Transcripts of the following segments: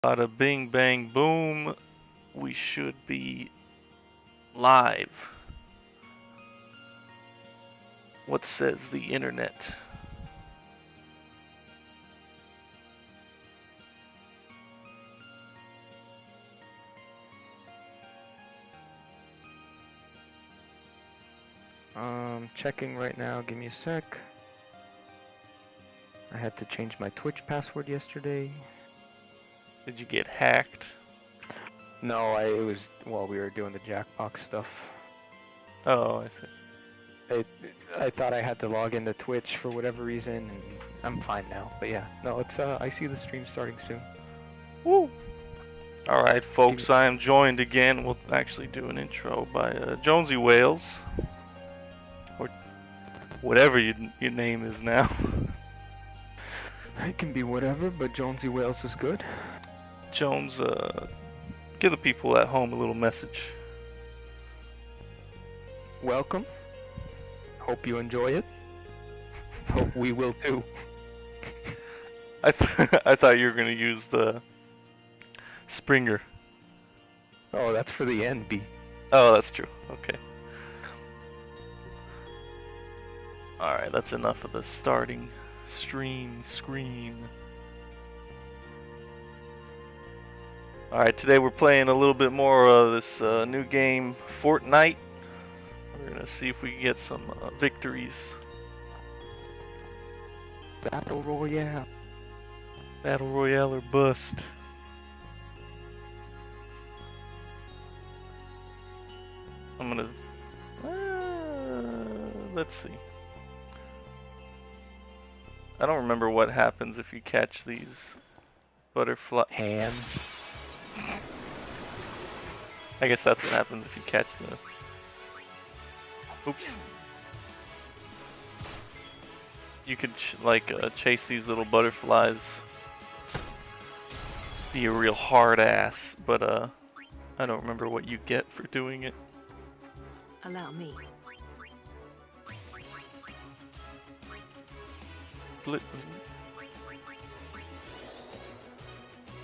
Bada bing bang boom, we should be live. What says the internet? Checking right now, give me a sec. I had to change my Twitch password yesterday. Did you get hacked? No, it was while we were doing the Jackbox stuff. Oh, I see. I thought I had to log into Twitch for whatever reason, and I'm fine now. But yeah, no, it's I see the stream starting soon. Woo! Alright, folks, I am joined again. We'll actually do an intro by Jonesy Wales. Or whatever your name is now. It can be whatever, but Jonesy Wales is good. Jones, give the people at home a little message. Welcome. Hope you enjoy it. Hope we will too. I thought you were gonna use the Springer. Oh, that's for the end, B. Oh, that's true. Okay. Alright, that's enough of the starting stream screen. Alright, today we're playing a little bit more of this new game, Fortnite. We're gonna see if we can get some victories. Battle Royale. Battle Royale or bust. I'm gonna... let's see. I don't remember what happens if you catch these butterfly... Hands. I guess that's what happens if you catch the... Oops. You could chase these little butterflies. Be a real hard ass, but I don't remember what you get for doing it. Allow me.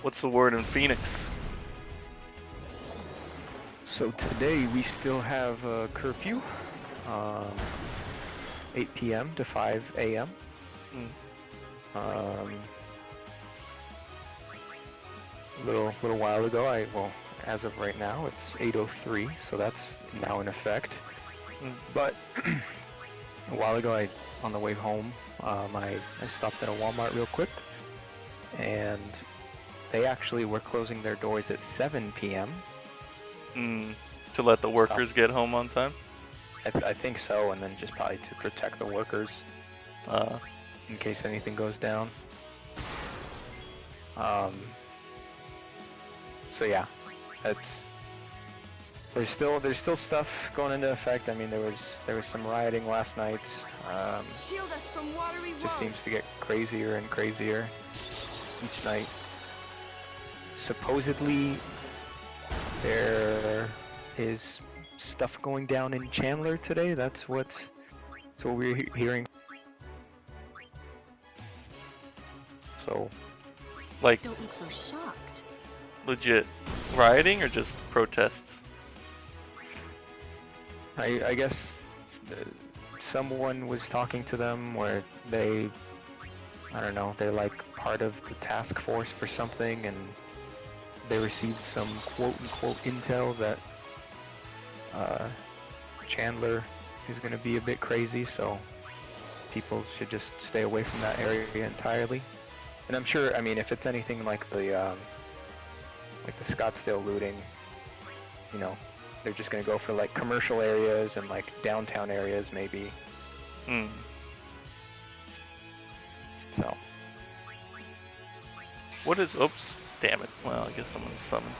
What's the word in Phoenix? So today we still have a curfew, 8 p.m. to 5 a.m. A little while ago, well, as of right now, it's 8:03, so that's now in effect. But a while ago, on the way home, I stopped at a Walmart real quick, and they actually were closing their doors at 7 p.m. To let the workers get home on time? I think so, and then just probably to protect the workers in case anything goes down. So yeah, there's still stuff going into effect. I mean, there was some rioting last night. Shield us from watery just seems to get crazier and crazier each night. Supposedly, there is stuff going down in Chandler today. That's what we're hearing. So, like, don't look so shocked. Legit rioting or just protests? I guess someone was talking to them where I don't know, they're like part of the task force for something, and they received some quote-unquote intel that Chandler is going to be a bit crazy, so people should just stay away from that area entirely. And I'm sure, I mean, if it's anything like the Scottsdale looting, you know, they're just going to go for like commercial areas and like downtown areas maybe. So. What is... Oops. Damn it. Well, I guess someone's summoned.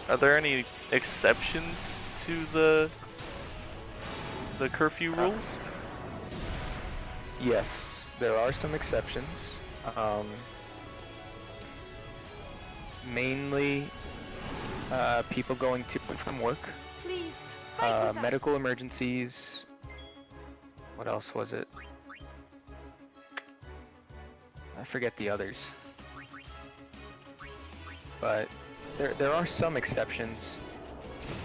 Are there any exceptions to the curfew rules? Yes, there are some exceptions. Mainly people going to and from work. Please, fight with medical us. emergencies. What else was it? I forget the others. but there are some exceptions,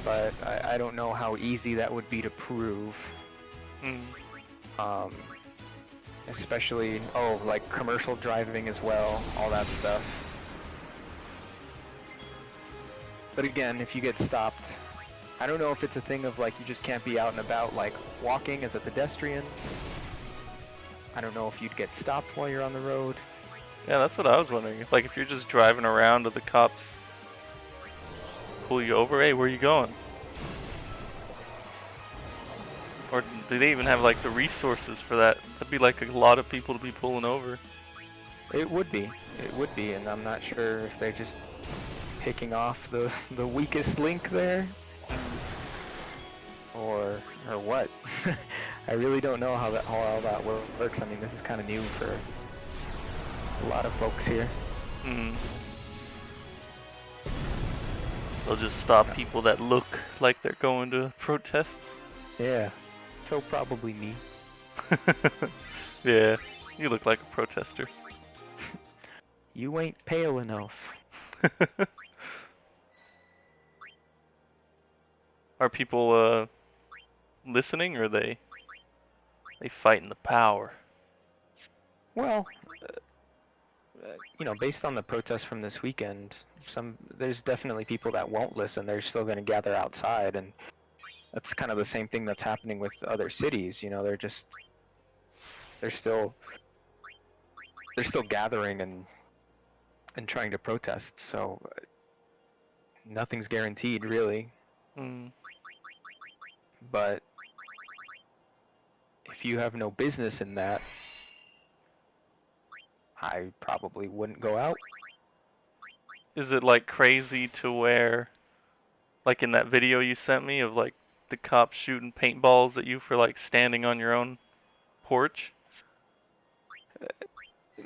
but I don't know how easy that would be to prove. Hmm. Especially, like commercial driving as well, all that stuff. But again, if you get stopped, I don't know if it's a thing of like you just can't be out and about like walking as a pedestrian. I don't know if you'd get stopped while you're on the road. Yeah, that's what I was wondering. Like, if you're just driving around and the cops pull you over, hey, where are you going? Or do they even have like the resources for that? That'd be like a lot of people to be pulling over. It would be, and I'm not sure if they're just picking off the weakest link there, or what. I really don't know how all that works. I mean, this is kind of new for a lot of folks here. Hmm. They'll just stop people that look like they're going to protests. Yeah, so probably me. Yeah, you look like a protester. You ain't pale enough. Are people listening, or are they fighting the power? Well, based on the protests from this weekend, there's definitely people that won't listen. They're still going to gather outside, and that's kind of the same thing that's happening with other cities. They're still gathering and trying to protest. So nothing's guaranteed, really. Mm. But if you have no business in that, I probably wouldn't go out. Is it like crazy to where, like in that video you sent me of like the cops shooting paintballs at you for like standing on your own porch?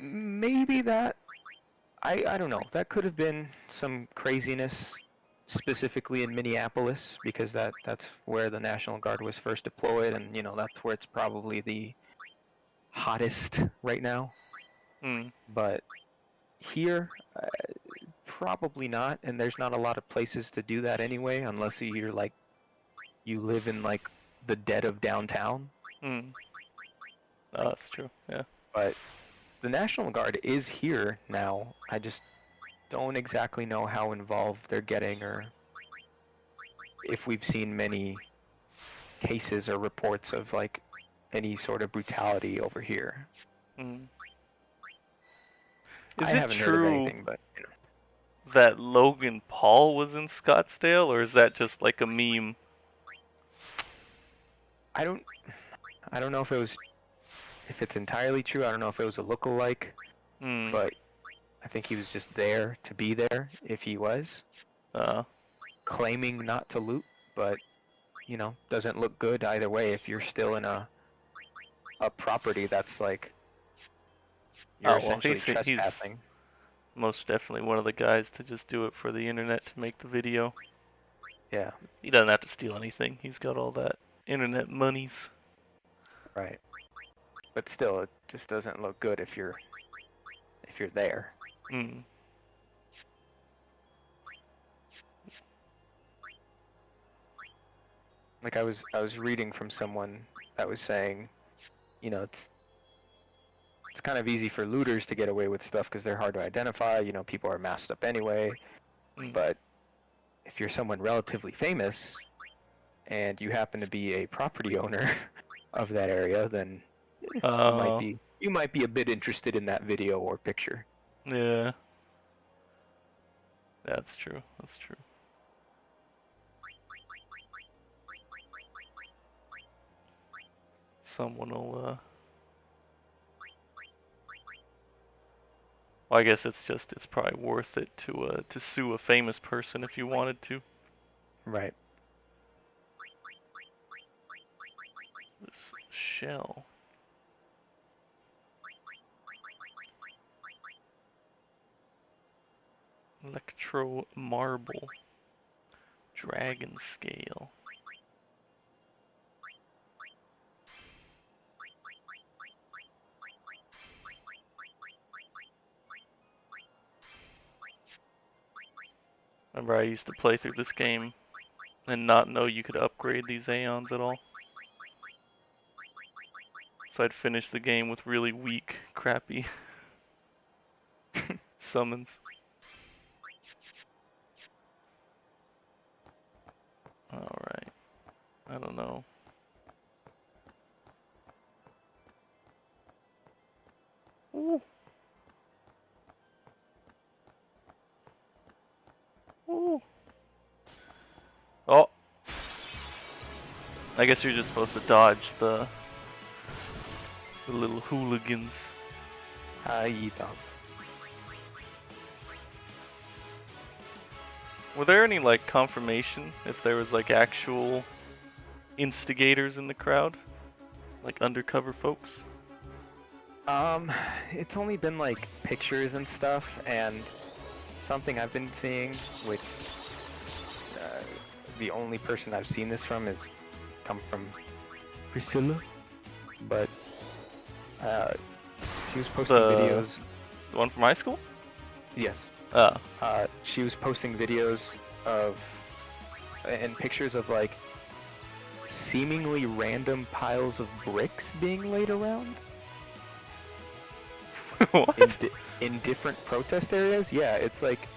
Maybe that. I don't know. That could have been some craziness, specifically in Minneapolis, because that's where the National Guard was first deployed, and that's where it's probably the hottest right now. Mm. But here, probably not, and there's not a lot of places to do that anyway, unless you live in like the dead of downtown. Mm. Oh, that's true. Yeah. But the National Guard is here now. I just don't exactly know how involved they're getting, or if we've seen many cases or reports of like any sort of brutality over here. Mm. I Is it haven't heard of true anything, but that Logan Paul was in Scottsdale, or is that just like a meme? I don't know if it's entirely true. I don't know if it was a lookalike, but I think he was just there to be there if he was. Claiming not to loot, but doesn't look good either way if you're still in a property that's like you're essentially trespassing. He's most definitely one of the guys to just do it for the internet to make the video. Yeah. He doesn't have to steal anything. He's got all that internet monies. Right. But still, it just doesn't look good if you're there. Mm. Like I was reading from someone that was saying, it's kind of easy for looters to get away with stuff because they're hard to identify. People are masked up anyway. Mm. But if you're someone relatively famous and you happen to be a property owner of that area, then you might be a bit interested in that video or picture. Yeah. That's true. That's true. Someone will well, I guess it's probably worth it to sue a famous person if you wanted to. Right. This shell. Electro marble. Dragon scale. Remember, I used to play through this game and not know you could upgrade these Aeons at all. So I'd finish the game with really weak, crappy summons. Alright. I don't know. Ooh. Ooh. Oh. I guess you're just supposed to dodge the little hooligans. Hi, dog. Were there any like confirmation if there was like actual instigators in the crowd? Like undercover folks? It's only been like pictures and stuff, and something I've been seeing, which the only person I've seen this from is come from Priscilla, but she was posting videos. The one from high school? Yes. Oh. She was posting videos of and pictures of like seemingly random piles of bricks being laid around. What? In different protest areas. Yeah, it's like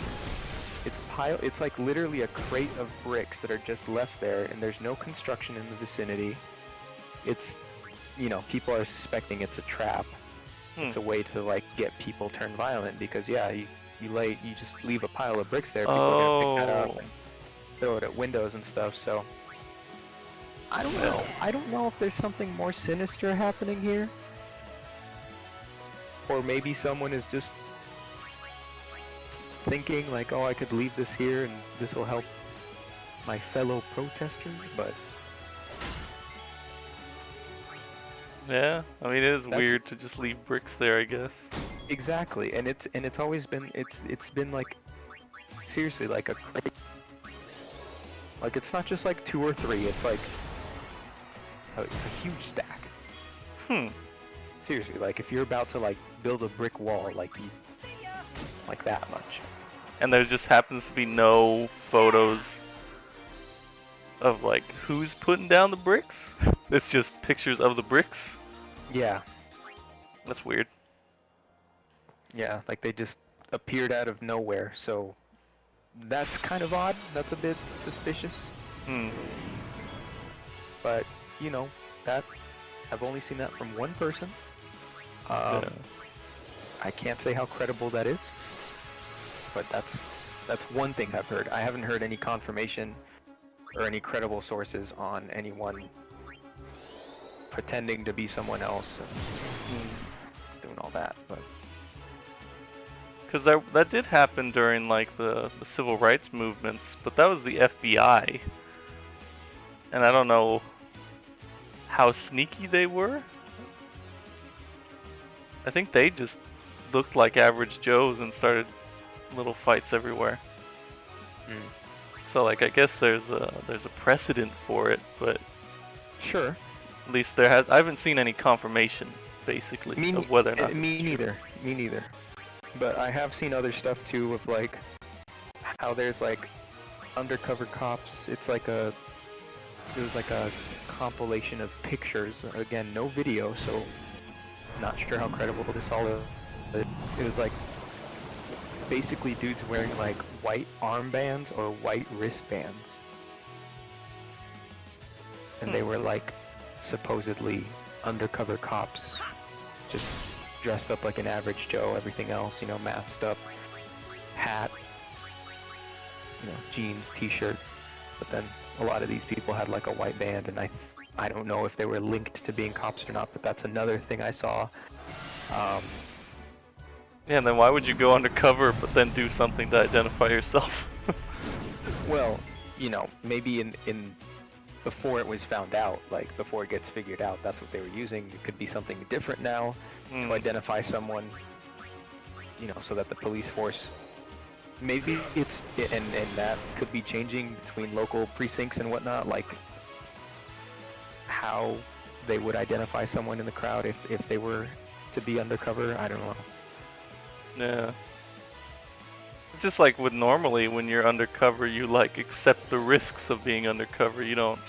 it's like literally a crate of bricks that are just left there, and there's no construction in the vicinity. It's, you know, people are suspecting it's a trap. It's a way to like get people turned violent, because yeah, you just leave a pile of bricks there, people are gonna pick that up and throw it at windows and stuff. So I don't know. I don't know if there's something more sinister happening here. Or maybe someone is just thinking like, oh, I could leave this here and this will help my fellow protesters, but... Yeah, I mean it is weird to just leave bricks there, I guess. Exactly, and it's always been, it's been like, seriously, like a... Like, it's not just like 2 or 3, it's like a huge stack. Seriously, like if you're about to like build a brick wall, like that much. And there just happens to be no photos of like who's putting down the bricks. It's just pictures of the bricks. Yeah. That's weird. Yeah, like they just appeared out of nowhere, so that's kind of odd. That's a bit suspicious. But, you know, that I've only seen that from one person. Yeah. I can't say how credible that is, but that's one thing I've heard. I haven't heard any confirmation or any credible sources on anyone pretending to be someone else and doing all that. But because that did happen during like the civil rights movements, but that was the FBI, and I don't know how sneaky they were. I think they just looked like average Joes and started little fights everywhere. So like I guess there's a precedent for it, but sure. At least I haven't seen any confirmation basically of whether or not. Me neither. But I have seen other stuff too of like how there's like undercover cops. It was like a compilation of pictures. Again, no video, so not sure how credible this all is. But it was like basically dudes wearing like white armbands or white wristbands, and they were like supposedly undercover cops, just dressed up like an average Joe. Everything else, you know, masked up, hat, you know, jeans, t-shirt. But then a lot of these people had like a white band, and I don't know if they were linked to being cops or not, but that's another thing I saw. Yeah, and then why would you go undercover but then do something to identify yourself? Well, you know, maybe in before it was found out, like before it gets figured out, that's what they were using. It could be something different now to identify someone, you know, so that the police force, maybe and that could be changing between local precincts and whatnot, like how they would identify someone in the crowd if they were to be undercover. I don't know. Yeah. It's just like with normally when you're undercover, you like accept the risks of being undercover. You don't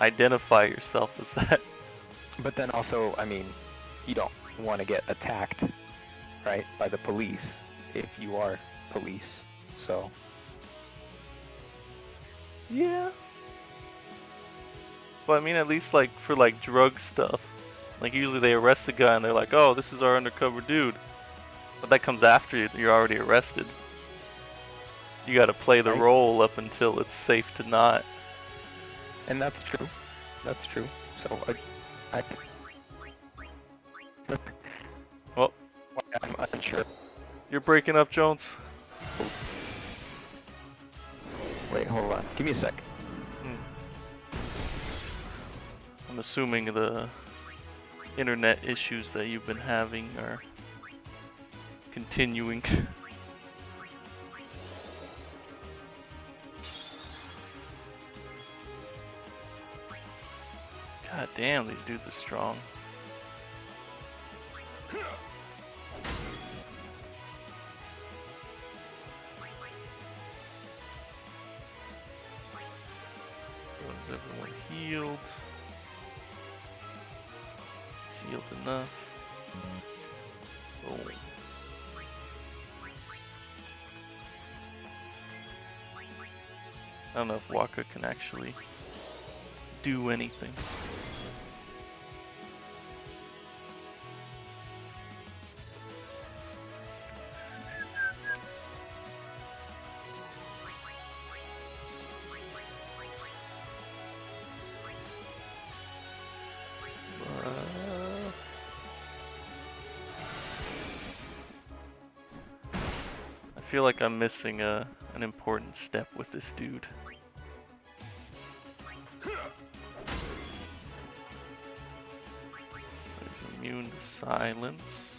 identify yourself as that. But then also, I mean, you don't want to get attacked, right, by the police if you are police. So. Yeah. But I mean, at least like for like drug stuff, like usually they arrest the guy and they're like, "Oh, this is our undercover dude," but that comes after you're already arrested. You got to play the role up until it's safe to not. And that's true. That's true. So Well, I'm unsure. You're breaking up, Jones. Wait, hold on. Give me a sec. I'm assuming the internet issues that you've been having are continuing. God damn, these dudes are strong. So is everyone healed? Healed enough. Boom. I don't know if Waka can actually do anything. I feel like I'm missing an important step with this dude. So he's immune to silence.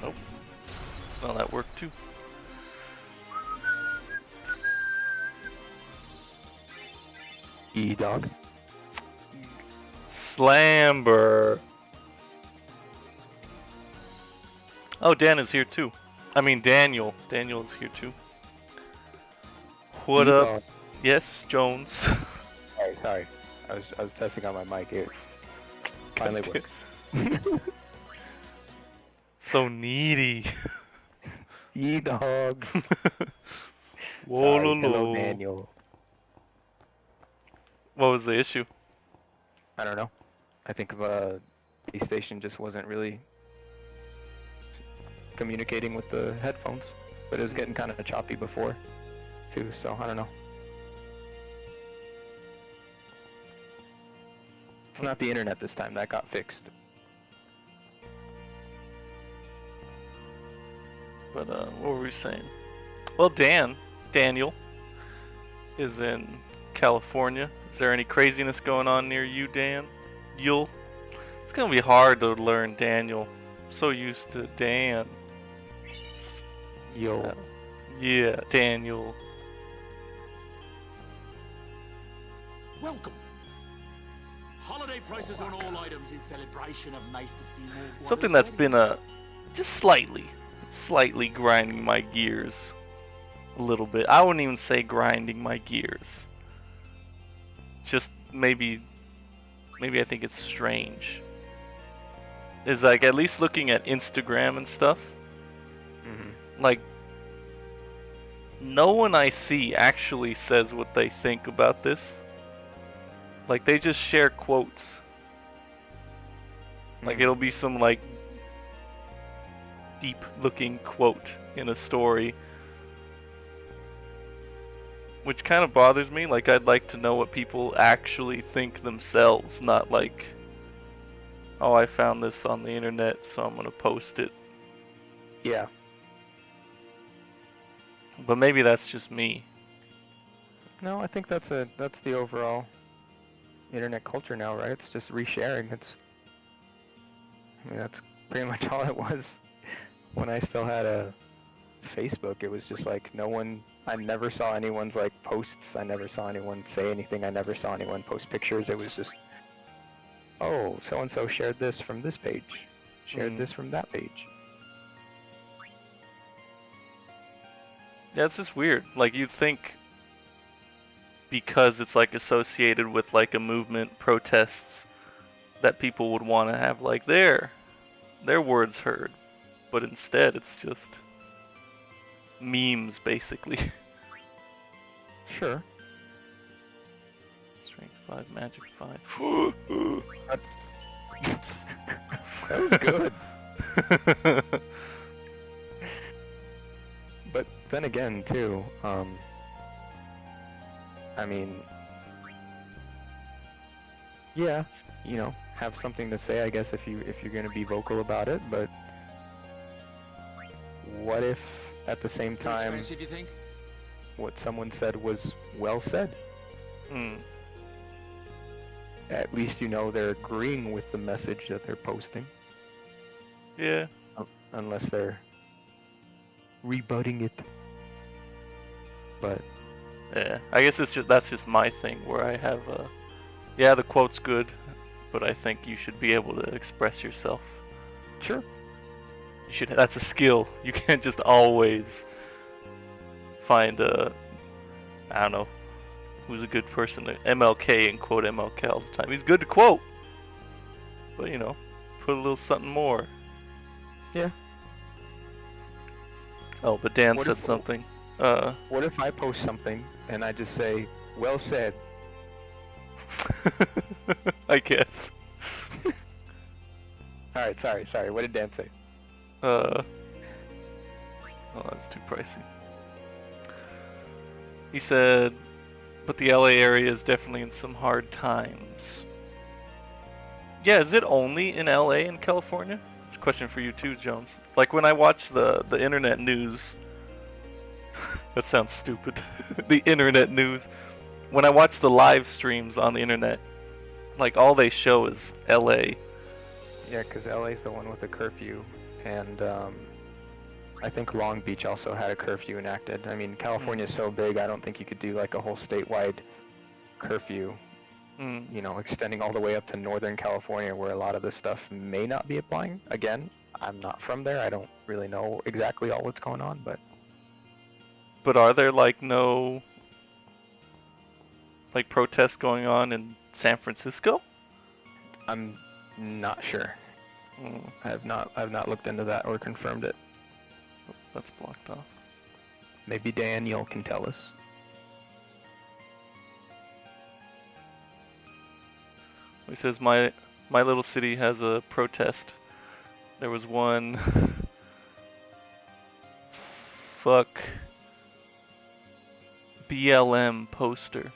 Oh, well, that worked too. E-Dog. Slamber. Oh, Dan is here too. I mean, Daniel. Daniel is here too. What up? Yes, Jones. Sorry. I was testing on my mic. It finally worked. So needy. E-Dog. Whoa, Sorry, hello, Daniel. What was the issue? I don't know. I think the base station just wasn't really communicating with the headphones, but it was getting kind of choppy before, too. So I don't know. It's not the internet this time. That got fixed. But what were we saying? Well, Daniel, is in California. Is there any craziness going on near you, Dan? It's gonna be hard to learn Daniel. I'm so used to Dan. Yeah, Daniel. Welcome. Holiday prices on all items in celebration of nice to see more. Something that's been just slightly grinding my gears a little bit. I wouldn't even say grinding my gears. Just maybe I think it's strange. Is like at least looking at Instagram and stuff. Like no one I see actually says what they think about this. Like they just share quotes. Like it'll be some like deep looking quote in a story, which kind of bothers me. Like I'd like to know what people actually think themselves, not like, oh, I found this on the internet so I'm gonna post it. Yeah. But maybe that's just me. No, I think that's the overall internet culture now, right? It's just resharing. I mean, that's pretty much all it was. When I still had a Facebook, it was just like I never saw anyone's like posts. I never saw anyone say anything. I never saw anyone post pictures. It was just oh, so-and-so shared this from this page, shared this from that page. Yeah, it's just weird. Like, you'd think because it's like associated with like a movement, protests, that people would want to have like their words heard, but instead it's just memes basically. Sure. Strength 5, magic 5. That was good. But then again, too, I mean, yeah, you know, have something to say, I guess, if you're gonna be vocal about it. But what if, at the same time, Expensive, you think? what someone said was well said? At least you know they're agreeing with the message that they're posting. Yeah. Unless they're rebutting it. But Yeah, I guess that's just my thing where I have yeah, the quote's good, but I think you should be able to express yourself. sure. You should. That's a skill. You can't just always find I don't know, who's a good person to MLK and quote MLK all the time. He's good to quote, but you know, put a little something more. Yeah. Oh, but Dan What said if- something. What if I post something and I just say, well said? I guess. Alright, sorry. What did Dan say? Oh, that's too pricey. He said, but the LA area is definitely in some hard times. Yeah, is it only in LA and California? It's a question for you too, Jones. Like when I watch the internet news, that sounds stupid. The internet news. When I watch the live streams on the internet, like all they show is LA. Yeah, because LA's the one with the curfew, and I think Long Beach also had a curfew enacted. I mean, California's so big, I don't think you could do like a whole statewide curfew, you know, extending all the way up to Northern California where a lot of this stuff may not be applying. Again, I'm not from there, I don't really know exactly all what's going on, but... But are there like no like protests going on in San Francisco? I'm not sure. I've not looked into that or confirmed it. That's blocked off. Maybe Daniel can tell us. He says my little city has a protest. There was one fuck BLM poster.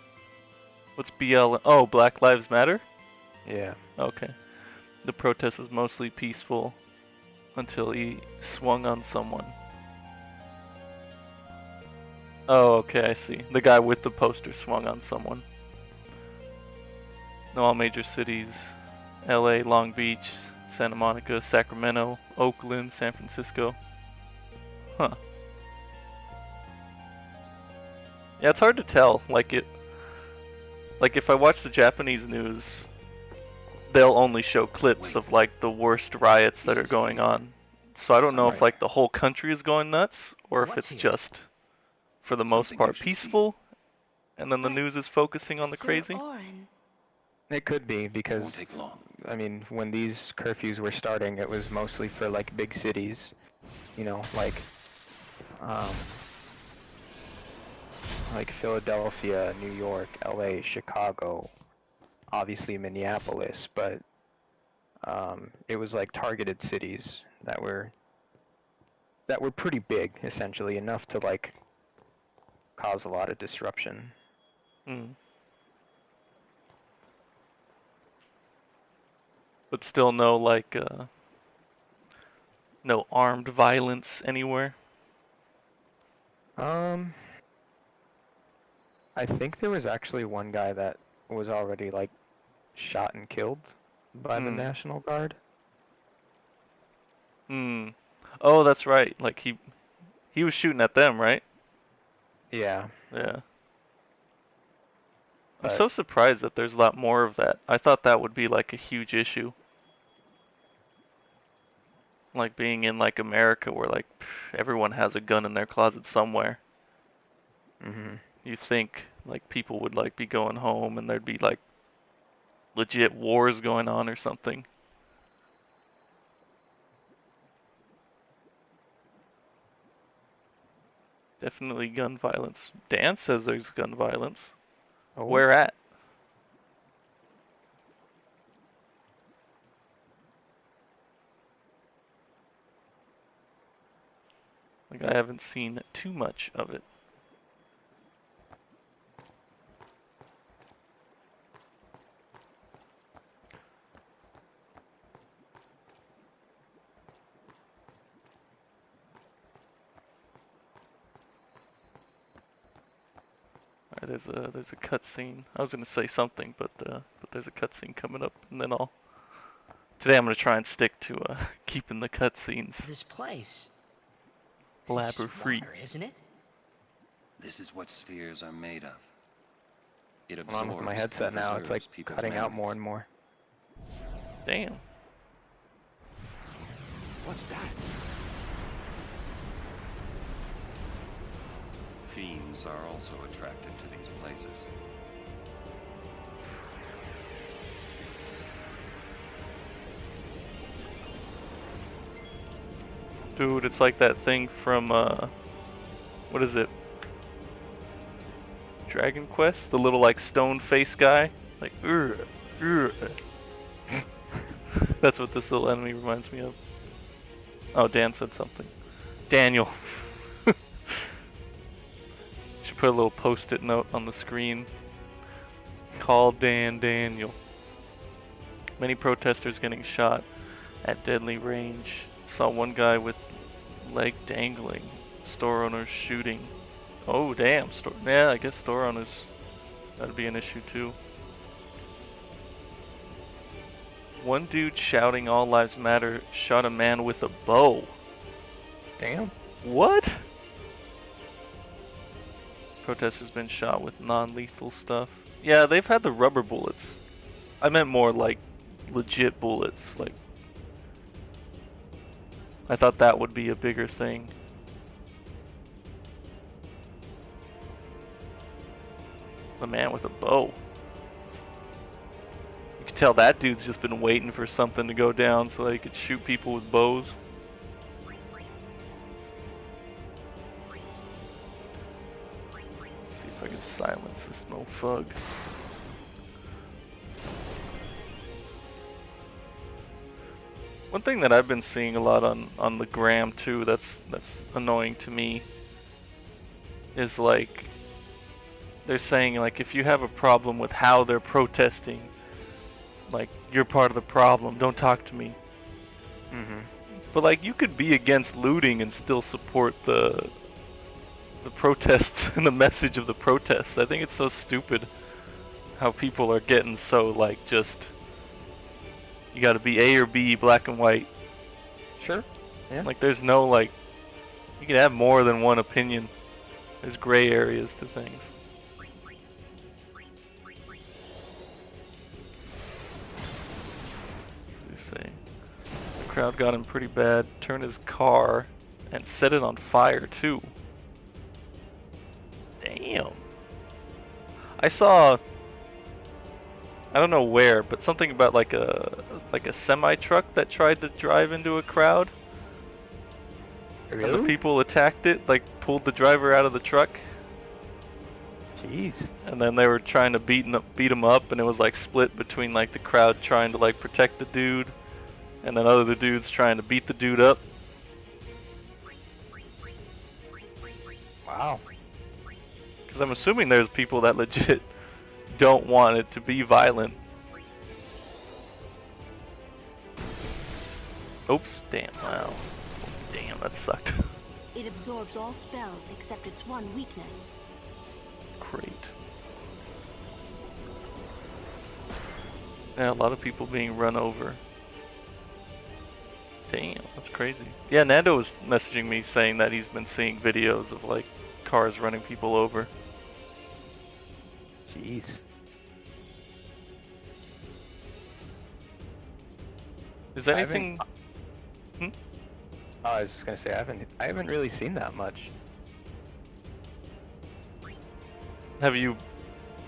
What's BLM? Oh, Black Lives Matter? Yeah. Okay. The protest was mostly peaceful until he swung on someone. Oh, okay, I see. The guy with the poster swung on someone. No, all major cities: LA, Long Beach, Santa Monica, Sacramento, Oakland, San Francisco. Huh. Yeah, it's hard to tell. Like if I watch the Japanese news, they'll only show clips of like the worst riots that are going on. So I don't know if like the whole country is going nuts or if it's just for the most part peaceful, and then the news is focusing on the crazy. It could be because, I mean, when these curfews were starting, it was mostly for like big cities, you know, like Philadelphia, New York, LA, Chicago, obviously Minneapolis, but it was like targeted cities that were pretty big, essentially, enough to like cause a lot of disruption. But still no like no armed violence anywhere. I think there was actually one guy that was already like shot and killed by the National Guard. Oh, that's right. Like he was shooting at them, right? Yeah. Yeah. I'm so surprised that there's a lot more of that. I thought that would be like a huge issue. Like being in like America where like everyone has a gun in their closet somewhere. You think like people would like be going home and there'd be like legit wars going on or something. Definitely gun violence. Dan says there's gun violence. Oh. Where at? Like I haven't seen too much of it. Alright, there's a cutscene. I was gonna say something, but there's a cutscene coming up, and then today I'm gonna try and stick to keeping the cutscenes This place. blabber free. Water, isn't it? This is what spheres are made of. It I'm absorbs on with my and headset now. It's like preserves people's cutting out memories. more and more. Damn. What's that? Fiends are also attracted to these places. Dude, it's like that thing from what is it? Dragon Quest? The little like stone face guy? Like That's what this little enemy reminds me of. Oh, Dan said something. Daniel. Should put a little post-it note on the screen. Call Dan Daniel. Many protesters getting shot at deadly range. Saw one guy with leg dangling. Store owners shooting. Oh damn, yeah, I guess store owners, that'd be an issue too. One dude shouting "All Lives Matter" shot a man with a bow. Damn. What? Protesters been shot with non-lethal stuff. Yeah, they've had the rubber bullets. I meant more like legit bullets. Like, I thought that would be a bigger thing. The man with a bow. You can tell that dude's just been waiting for something to go down so that he could shoot people with bows. Let's see if I can silence this mofug. One thing that I've been seeing a lot on the gram too, that's annoying to me, is like they're saying like if you have a problem with how they're protesting, like you're part of the problem, don't talk to me. But like you could be against looting and still support the protests and the message of the protests. I think it's so stupid how people are getting so like just you gotta be A or B, black and white. Sure. Yeah. Like there's no like you can have more than one opinion. There's gray areas to things. Say the crowd got him pretty bad, turned his car and set it on fire too. Damn. I saw, I don't know where, but something about like a semi truck that tried to drive into a crowd. Really? And the people attacked it, like pulled the driver out of the truck. Jeez. And then they were trying to beat him up, and it was like split between like the crowd trying to like protect the dude, and then other dudes trying to beat the dude up. Wow. Because I'm assuming there's people that legit don't want it to be violent. Oops, damn, wow. Damn, that sucked. It absorbs all spells except its one weakness. Great. Yeah, a lot of people being run over. Damn, that's crazy. Yeah, Nando was messaging me saying that he's been seeing videos of like cars running people over. Jeez. Is anything? I was just gonna say I haven't really seen that much. Have you?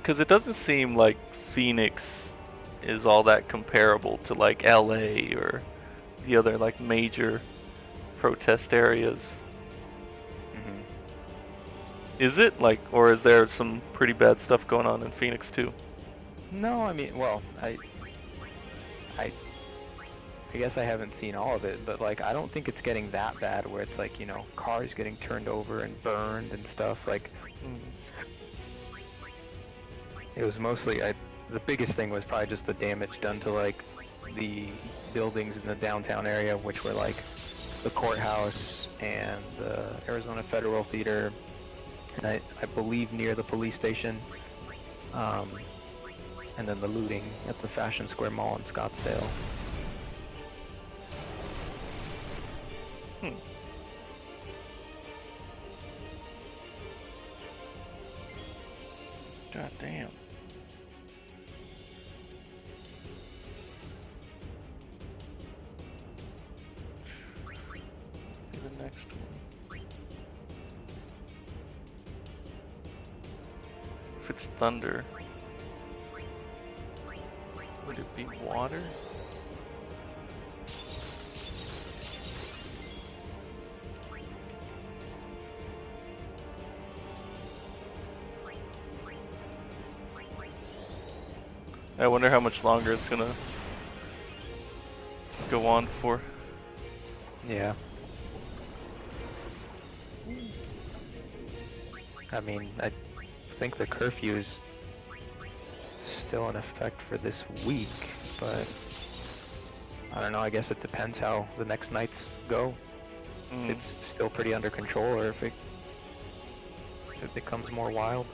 Because it doesn't seem like Phoenix is all that comparable to like LA or the other like major protest areas. Hmm. Is it like, or is there some pretty bad stuff going on in Phoenix too? No, I mean, well, I guess I haven't seen all of it, but like I don't think it's getting that bad where it's like, you know, cars getting turned over and burned and stuff. Like it was mostly the biggest thing was probably just the damage done to like the buildings in the downtown area, which were like the courthouse and the Arizona Federal Theater, and I believe near the police station, and then the looting at the Fashion Square Mall in Scottsdale. God damn. The next one. If it's thunder, would it be water? I wonder how much longer it's gonna go on for. Yeah. I mean, I think the curfew is still in effect for this week, but I don't know, I guess it depends how the next nights go. If it's still pretty under control or if it becomes more wild.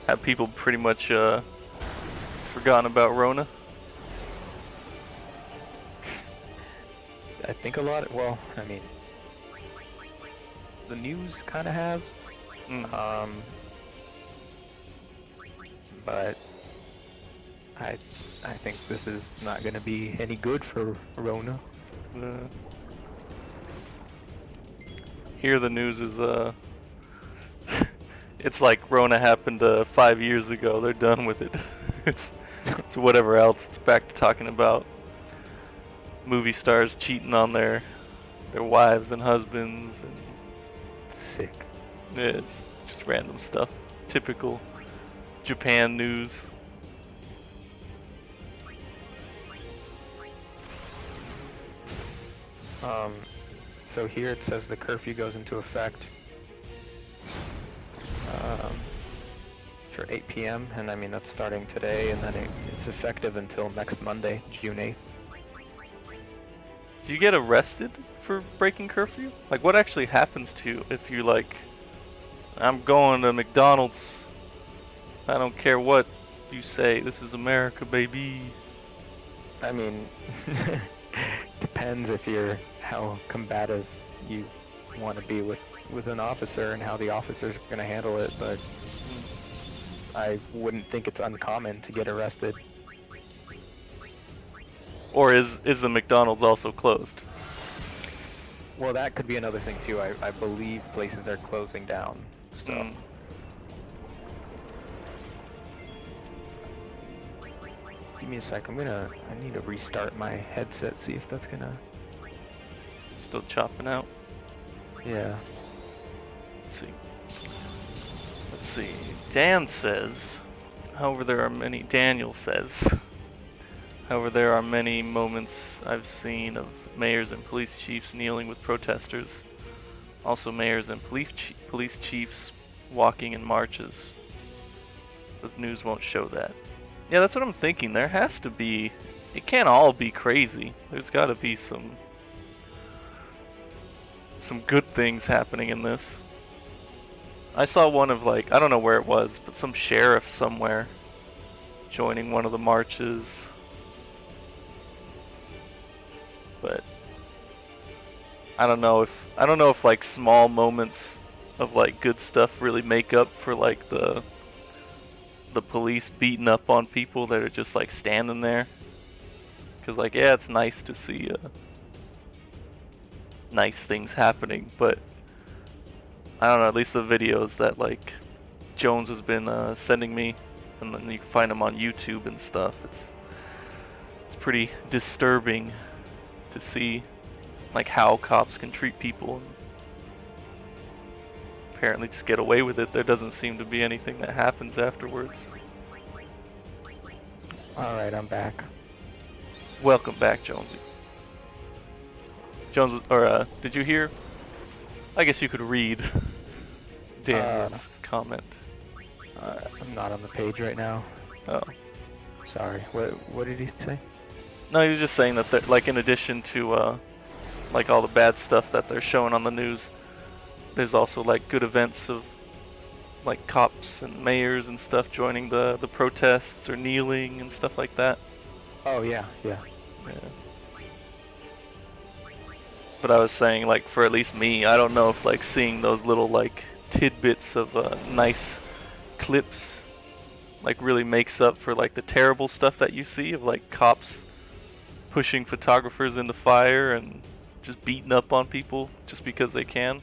Have people pretty much forgotten about Rona? I think a lot, well, I mean, the news kind of has, but I think this is not going to be any good for Rona. Here the news is it's like Rona happened 5 years ago. They're done with it. it's whatever else. It's back to talking about movie stars cheating on their wives and husbands and Sick. yeah, just random stuff. Typical Japan news. So here it says the curfew goes into effect for 8 p.m. and I mean that's starting today, and then it's effective until next Monday, June 8th. Do you get arrested for breaking curfew? Like, what actually happens to you if you like, I'm going to McDonald's, I don't care what you say, this is America, baby? I mean, depends if you're how combative you want to be with an officer and how the officer's going to handle it, but I wouldn't think it's uncommon to get arrested. Or is the McDonald's also closed? Well, that could be another thing too. I believe places are closing down. So. Give me a sec. I need to restart my headset, see if that's gonna. Still chopping out. Yeah. Let's see. Dan says, however, Daniel says, however, there are many moments I've seen of mayors and police chiefs kneeling with protesters. Also mayors and police chiefs walking in marches. The news won't show that. Yeah, that's what I'm thinking. There has to be, it can't all be crazy. There's got to be some good things happening in this. I saw one of like, I don't know where it was, but some sheriff somewhere joining one of the marches. But I don't know if like small moments of like good stuff really make up for like the police beating up on people that are just like standing there. Because, like, yeah, it's nice to see nice things happening, but I don't know, at least the videos that, like, Jones has been sending me, and then you can find them on YouTube and stuff, it's pretty disturbing to see, like, how cops can treat people and apparently just get away with it. There doesn't seem to be anything that happens afterwards. Alright, I'm back. Welcome back, Jonesy. Jones, or did you hear? I guess you could read Daniel's comment. I'm not on the page right now. Oh. Sorry. What did he say? No, he was just saying that, like, in addition to, like, all the bad stuff that they're showing on the news, there's also, like, good events of, like, cops and mayors and stuff joining the protests or kneeling and stuff like that. Oh, yeah. Yeah. But I was saying, like, for at least me, I don't know if, like, seeing those little, like, tidbits of nice clips, like, really makes up for, like, the terrible stuff that you see of, like, cops pushing photographers into fire and just beating up on people just because they can.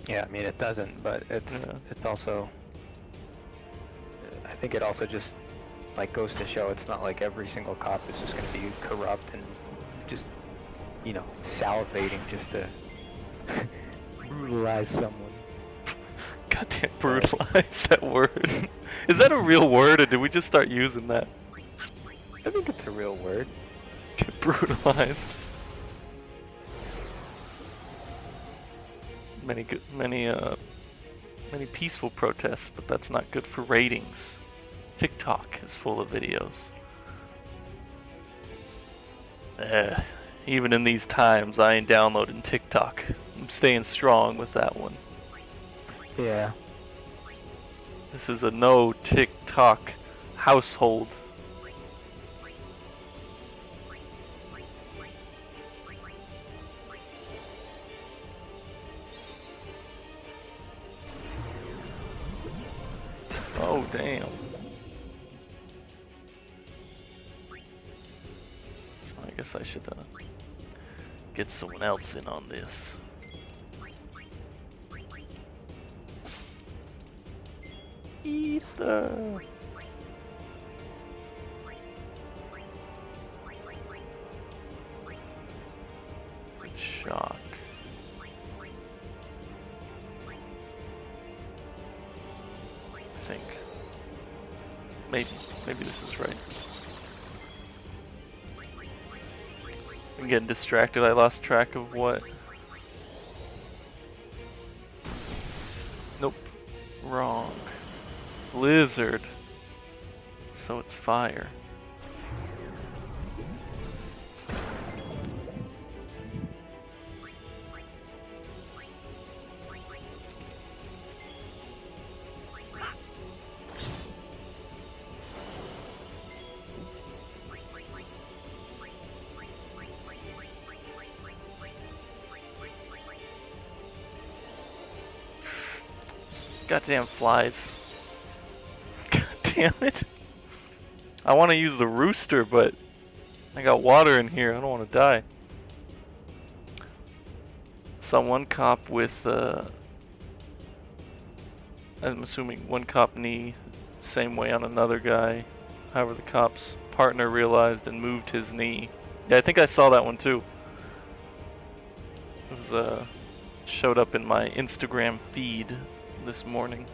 Yeah, I mean, it doesn't, but it's also, I think it also just, like, goes to show it's not like every single cop is just going to be corrupt and just, you know, salivating just to brutalize someone. Goddamn, brutalize, that word. Is that a real word, or did we just start using that? I think it's a real word. Get brutalized. Many peaceful protests, but that's not good for ratings. TikTok is full of videos. Even in these times, I ain't downloading TikTok. I'm staying strong with that one. Yeah. This is a no TikTok household. Oh, damn. So I guess I should get someone else in on this. Easter! It's shock. I think. Maybe this is right. I'm getting distracted. I lost track of what. Nope. Wrong. Blizzard. So it's fire. Goddamn flies. God damn it. I want to use the rooster, but I got water in here. I don't want to die. Saw one cop with, I'm assuming one cop knee, same way on another guy. However, the cop's partner realized and moved his knee. Yeah, I think I saw that one too. It was, showed up in my Instagram feed this morning.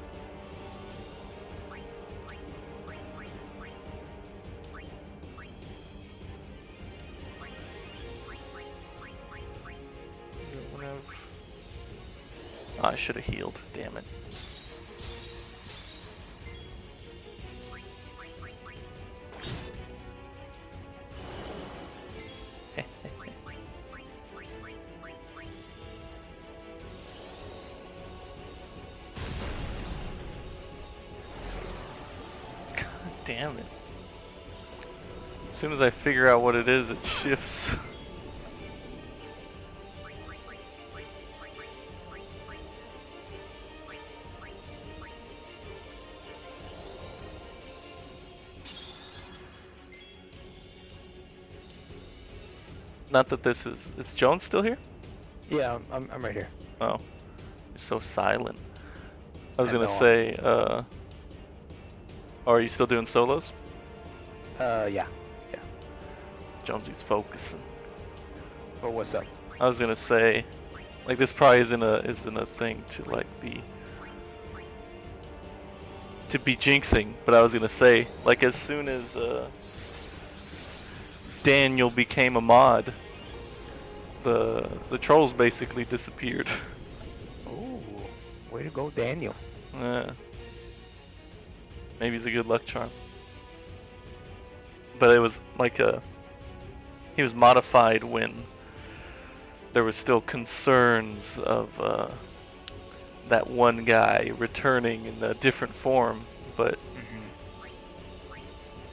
Oh, I should have healed, damn it. Damn it. As soon as I figure out what it is, it shifts. Not that this is... Is Jones still here? Yeah, I'm right here. Oh. You're so silent. I was I gonna know. say, oh, are you still doing solos? Yeah. Jonesy's focusing. But what's up? I was gonna say, like, this probably isn't a thing to like be jinxing, but I was gonna say, like, as soon as Daniel became a mod, the trolls basically disappeared. Ooh, way to go, Daniel. Maybe he's a good luck charm. But it was like he was modified when there was still concerns of that one guy returning in a different form, but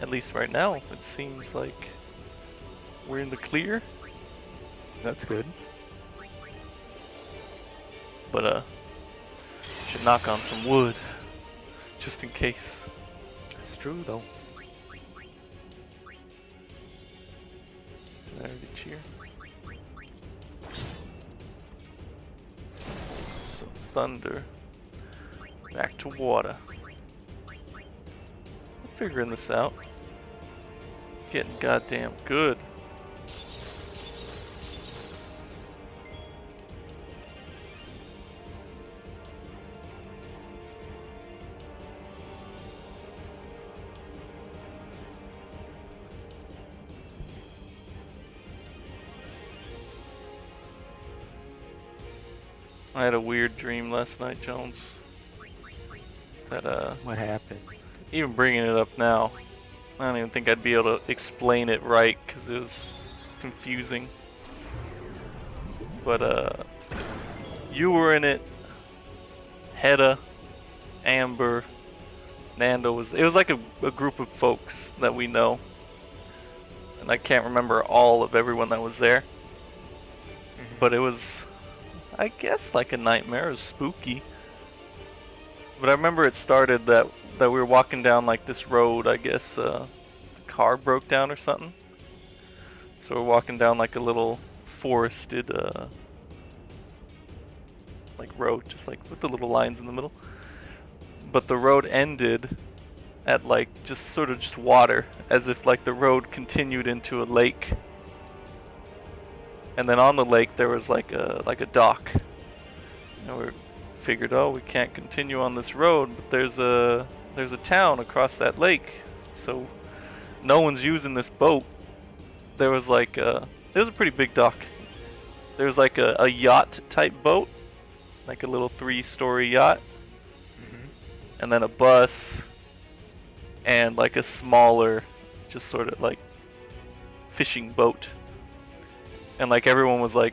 at least right now it seems like we're in the clear. That's good. But should knock on some wood just in case. It's true though. Can I already cheer? So, thunder. Back to water. I'm figuring this out. Getting goddamn good. I had a weird dream last night, Jones. That What happened? even bringing it up now, I don't even think I'd be able to explain it right because it was confusing. But you were in it. Hedda, Amber, Nando was. It was like a group of folks that we know, and I can't remember all of everyone that was there. But it was, I guess, like a nightmare. It was spooky. But I remember it started that we were walking down like this road. I guess the car broke down or something. So we're walking down like a little forested like road, just like with the little lines in the middle. But the road ended at like just sort of just water, as if like the road continued into a lake. And then on the lake there was like a dock. And we figured, oh, we can't continue on this road, but there's a town across that lake, so no one's using this boat. There was like it was a pretty big dock. There was like a yacht type boat, like a little 3-story yacht, and then a bus, and like a smaller, just sort of like fishing boat. And like everyone was like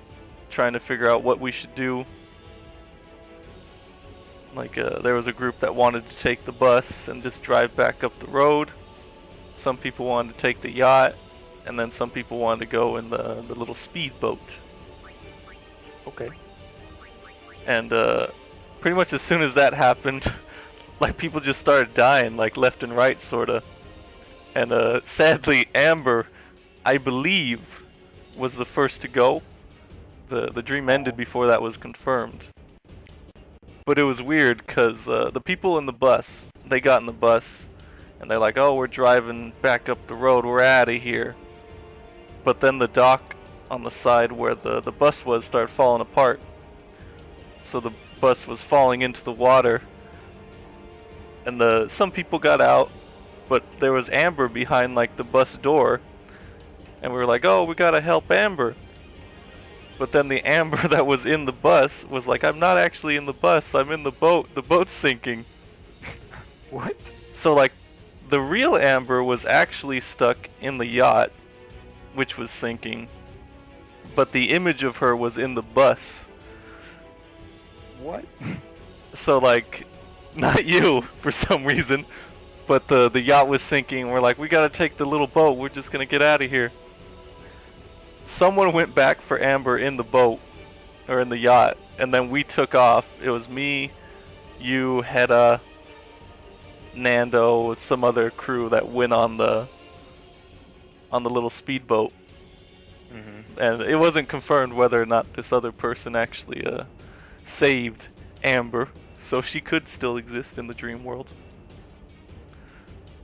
trying to figure out what we should do. Like there was a group that wanted to take the bus and just drive back up the road. Some people wanted to take the yacht, and then some people wanted to go in the little speedboat. Okay. And pretty much as soon as that happened, like people just started dying, like left and right, sorta. And sadly, Amber, I believe, was the first to go. The dream ended before that was confirmed. But it was weird because the people in the bus, they got in the bus and they're like, oh, we're driving back up the road, we're out of here. But then the dock on the side where the bus was started falling apart. So the bus was falling into the water. And some people got out, but there was Amber behind like the bus door. And we were like, oh, we gotta help Amber. But then the Amber that was in the bus was like, I'm not actually in the bus, I'm in the boat. The boat's sinking. What? So like, the real Amber was actually stuck in the yacht, which was sinking. But the image of her was in the bus. What? So like, not you for some reason, but the yacht was sinking. We're like, we gotta take the little boat, we're just gonna get out of here. Someone went back for Amber in the boat, or in the yacht, and then we took off. It was me, you, Hedda, Nando, with some other crew that went on the little speedboat. And it wasn't confirmed whether or not this other person actually saved Amber, so she could still exist in the dream world.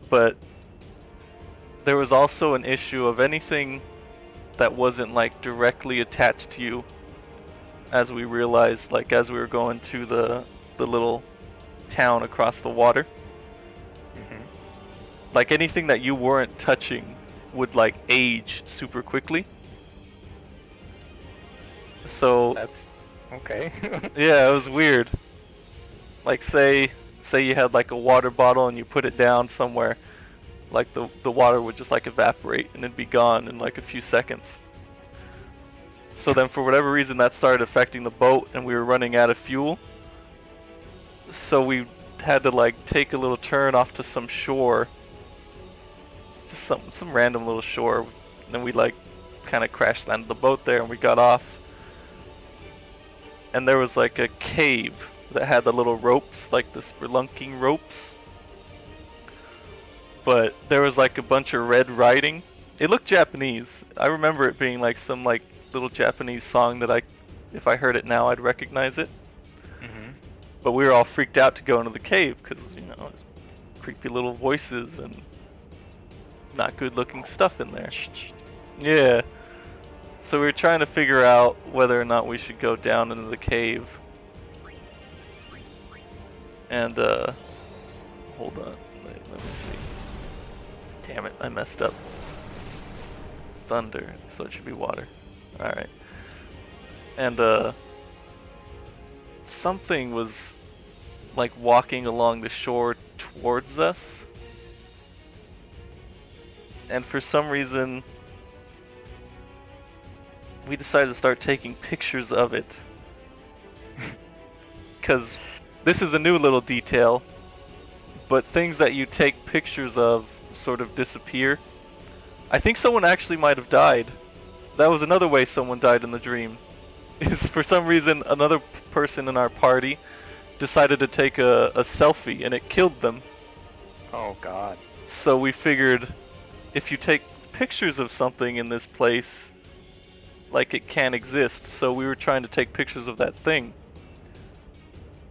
But there was also an issue of anything that wasn't like directly attached to you, as we realized, like as we were going to the little town across the water. Like anything that you weren't touching would like age super quickly. So That's okay. yeah, it was weird. Like say you had like a water bottle and you put it down somewhere, like the water would just like evaporate and it'd be gone in like a few seconds. So then for whatever reason that started affecting the boat and we were running out of fuel. So we had to like take a little turn off to some shore. Just some random little shore. And then we like kind of crash landed the boat there and we got off. And there was like a cave that had the little ropes, like the spelunking ropes. But there was like a bunch of red writing. It looked Japanese. I remember it being like some like little Japanese song that if I heard it now, I'd recognize it. But we were all freaked out to go into the cave because, you know, it's creepy little voices and not good looking stuff in there. Yeah. So we were trying to figure out whether or not we should go down into the cave. And, hold on. Let me see. Damn it, I messed up. Thunder, so it should be water. Alright. And, something was like walking along the shore towards us. And for some reason, we decided to start taking pictures of it. Because this is a new little detail, but things that you take pictures of sort of disappear. I think someone actually might have died. That was another way someone died in the dream. Is for some reason another person in our party decided to take a selfie and it killed them. Oh god. So we figured if you take pictures of something in this place, like it can't exist. So we were trying to take pictures of that thing.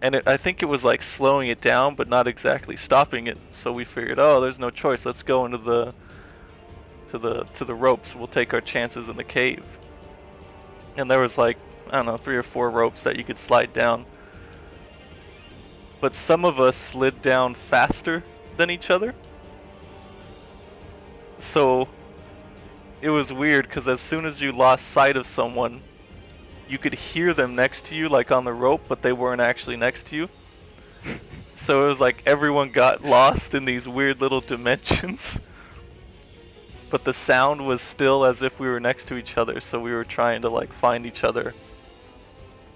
And I think it was like slowing it down but not exactly stopping it. So we figured, oh, there's no choice. Let's go into the ropes. We'll take our chances in the cave. And there was like, I don't know, 3 or 4 ropes that you could slide down. But some of us slid down faster than each other. So it was weird because as soon as you lost sight of someone, you could hear them next to you, like on the rope, but they weren't actually next to you. So it was like everyone got lost in these weird little dimensions. But the sound was still as if we were next to each other, so we were trying to like find each other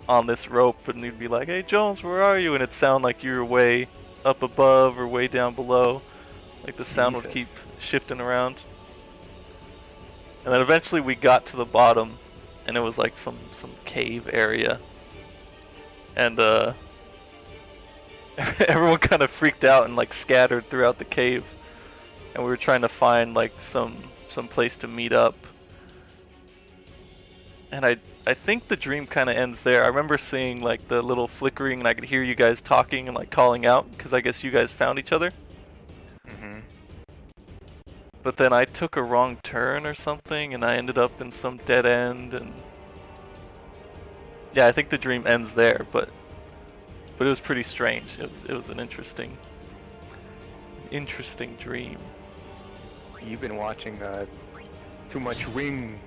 on this rope, and you'd be like, hey Jones, where are you? And it'd sound like you were way up above or way down below. Like the sound would keep shifting around. And then eventually we got to the bottom, and it was like some cave area. And everyone kind of freaked out and like scattered throughout the cave. And we were trying to find like some place to meet up. And I think the dream kind of ends there. I remember seeing like the little flickering and I could hear you guys talking and like calling out because I guess you guys found each other. But then I took a wrong turn or something and I ended up in some dead end, and yeah, I think the dream ends there, but it was pretty strange. It was an interesting dream. You've been watching too much Ring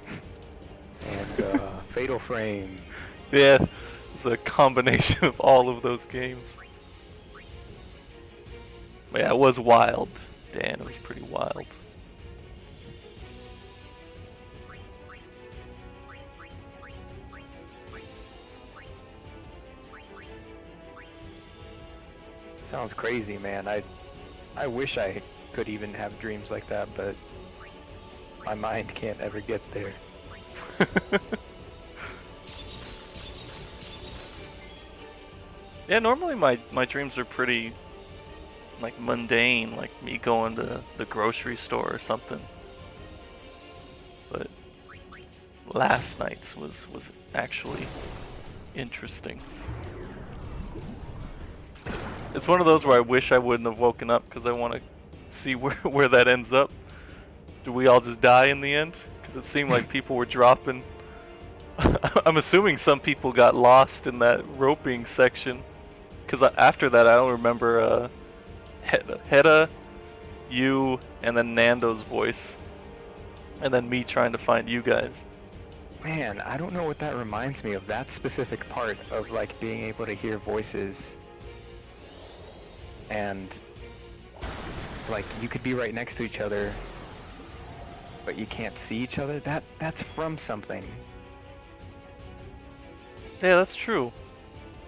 and Fatal Frame. Yeah, it's a combination of all of those games. But yeah, it was wild. Dan, it was pretty wild. Sounds crazy, man. I wish I could even have dreams like that, but my mind can't ever get there. Yeah, normally my dreams are pretty like mundane, like me going to the grocery store or something. But last night's was actually interesting. It's one of those where I wish I wouldn't have woken up because I want to see where that ends up. Do we all just die in the end? Because it seemed like people were dropping. I'm assuming some people got lost in that roping section. Because after that, I don't remember Hedda, you, and then Nando's voice. And then me trying to find you guys. Man, I don't know what that reminds me of. That specific part of like being able to hear voices. And like you could be right next to each other, but you can't see each other. That's from something. Yeah, that's true.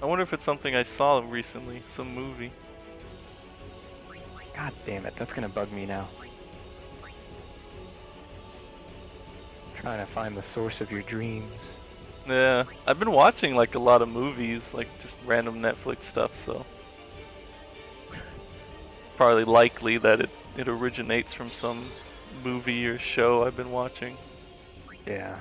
I wonder if it's something I saw recently, some movie. God damn it, that's gonna bug me now. Trying to find the source of your dreams. Yeah, I've been watching like a lot of movies, like just random Netflix stuff, so it's probably likely that it originates from some movie or show I've been watching. Yeah.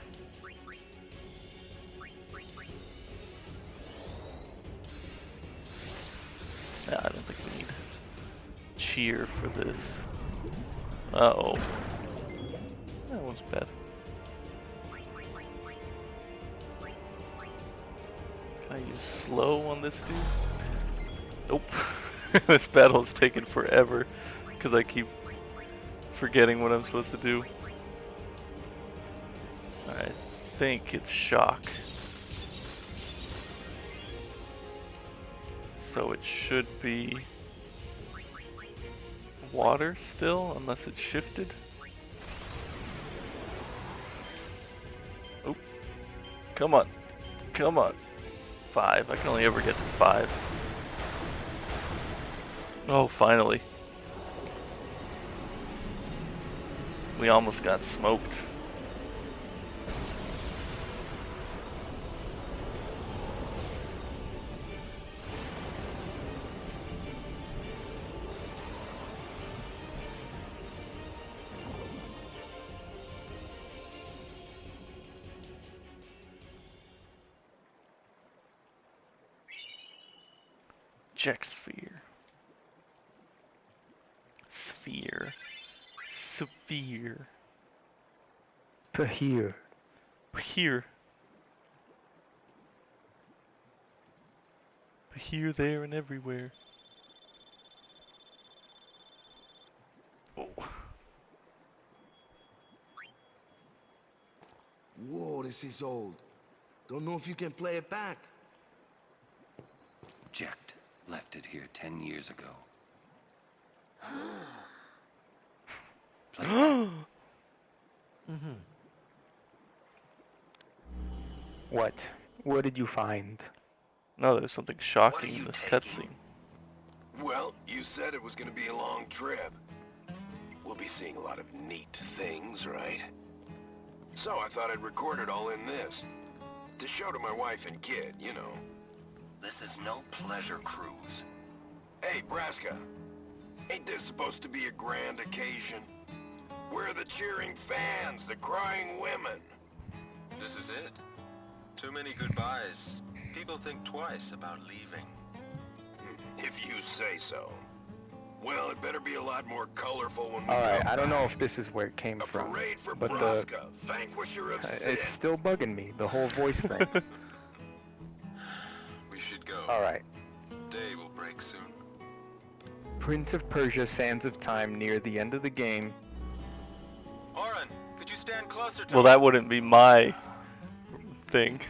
Yeah, I don't think we need cheer for this. Uh-oh. That was bad. Can I use slow on this dude? Nope. This battle is taking forever because I keep forgetting what I'm supposed to do. I think it's shock. So it should be water still, unless it shifted. Oop. Come on. Come on. 5. I can only ever get to 5. Oh, finally. We almost got smoked. Check sphere. Sphere. Sphere. Here. Here. Here, there, and everywhere. Oh. Whoa, this is old. Don't know if you can play it back. Jecht left it here 10 years ago. Play it. What? What did you find? No, there's something shocking in this cutscene. Well, you said it was gonna be a long trip. We'll be seeing a lot of neat things, right? So I thought I'd record it all in this. To show to my wife and kid, you know. This is no pleasure cruise. Hey, Braska. Ain't this supposed to be a grand occasion? We're the cheering fans, the crying women. This is it. Too many goodbyes. People think twice about leaving. If you say so. Well, it better be a lot more colorful when we Alright, come I don't know back. if this is where it came A from, parade for but Braska, vanquisher of sin. it's still bugging me, the whole voice thing. We should go. Alright. Day will break soon. Prince of Persia, Sands of Time, near the end of the game. Oren, could you stand closer to Well, me? that wouldn't be my thing.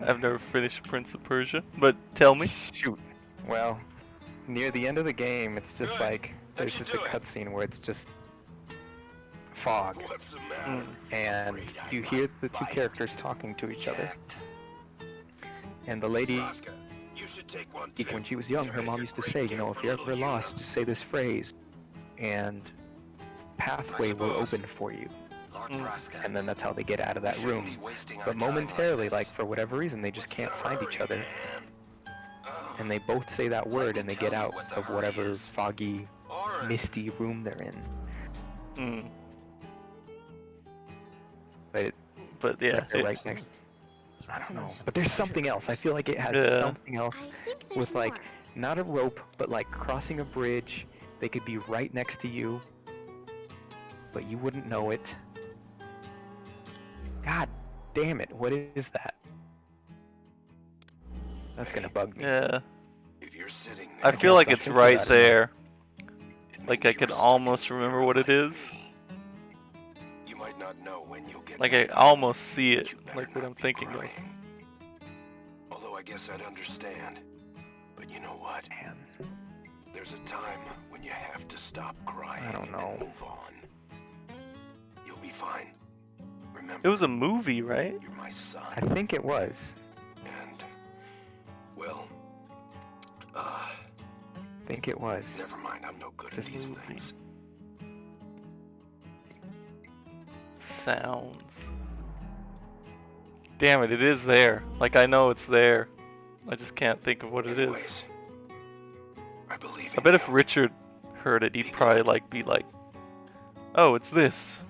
I've never finished Prince of Persia, but tell me. Shoot. Well, near the end of the game, it's just Good. like, there's How'd you just a do it? cutscene where it's just fog. What's the matter? And Afraid I you might hear the two bite. characters talking to each other. Jecht. And the lady, Braska, you should take one even too. when she was young, You her make mom a used to great say, gift if for you're ever little lost, Yuna. just say this phrase, and pathway will suppose. open for you. Lord Braska. And then that's how they get out of that we shouldn't room. be wasting our But time like momentarily, this. like for whatever reason, they just can't find each other. Man. And they both say that word and they get tell you out what the of hurry whatever is. foggy, Oren, misty room they're in. Hmm. But But yeah, Like they're right next. I don't know, but there's something else. I feel like it has Yeah. something else I think there's with like more. not a rope, but like crossing a bridge. They could be right next to you, but you wouldn't know it. God damn it! What is that? That's gonna bug me. yeah. If you're sitting I there, feel like I'll it's think right about it. there. it Like means I could you're stuck in almost remember spirit what it like is. me. You might not know when you'll get Like I back home, almost see but it, you better like what not I'm be thinking of. crying. Although I guess I'd understand. But you know what? Man, There's a time when you have to stop crying I don't know. and move on. You'll be fine. Remember, It was a movie, right? you're my son. I think it was. And, well, I think it was. never mind. I'm no good at Just these movie. things. Sounds. Damn it, it is there. Like I know it's there. I just can't think of what it is. Anyways, I believe I in bet you. if Richard heard it, he'd probably like be like, "Oh, it's this."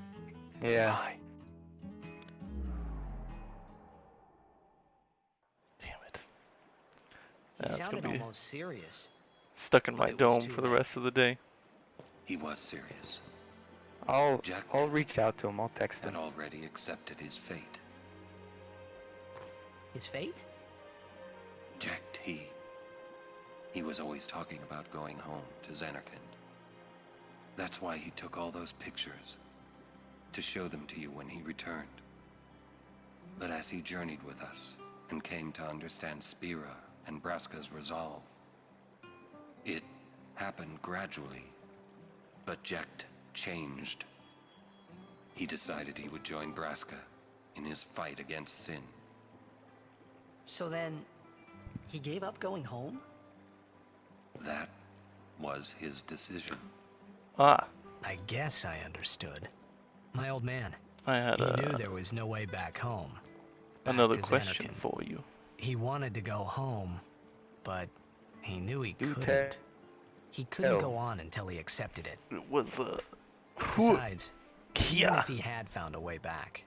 Yeah. Bye. Damn it. He That's sounded gonna be almost serious. stuck in but my it was dome too for the late. rest of the day. He was serious. I'll Jack reach out to him. I'll text had him. already accepted his fate. His fate? Jacked he. He was always talking about going home to Xanarkand. That's why he took all those pictures, to show them to you when he returned. But as he journeyed with us and came to understand Spira and Braska's resolve, it happened gradually, but Jekt changed. He decided he would join Braska in his fight against sin. So then, he gave up going home? That was his decision. Ah, I guess I understood. My old man, I had he knew there was no way back home. Back another to question Xanarkand. for you. He wanted to go home, but he knew he Do couldn't. He couldn't tell. go on until he accepted it. It was Besides, even Kia. if he had found a way back,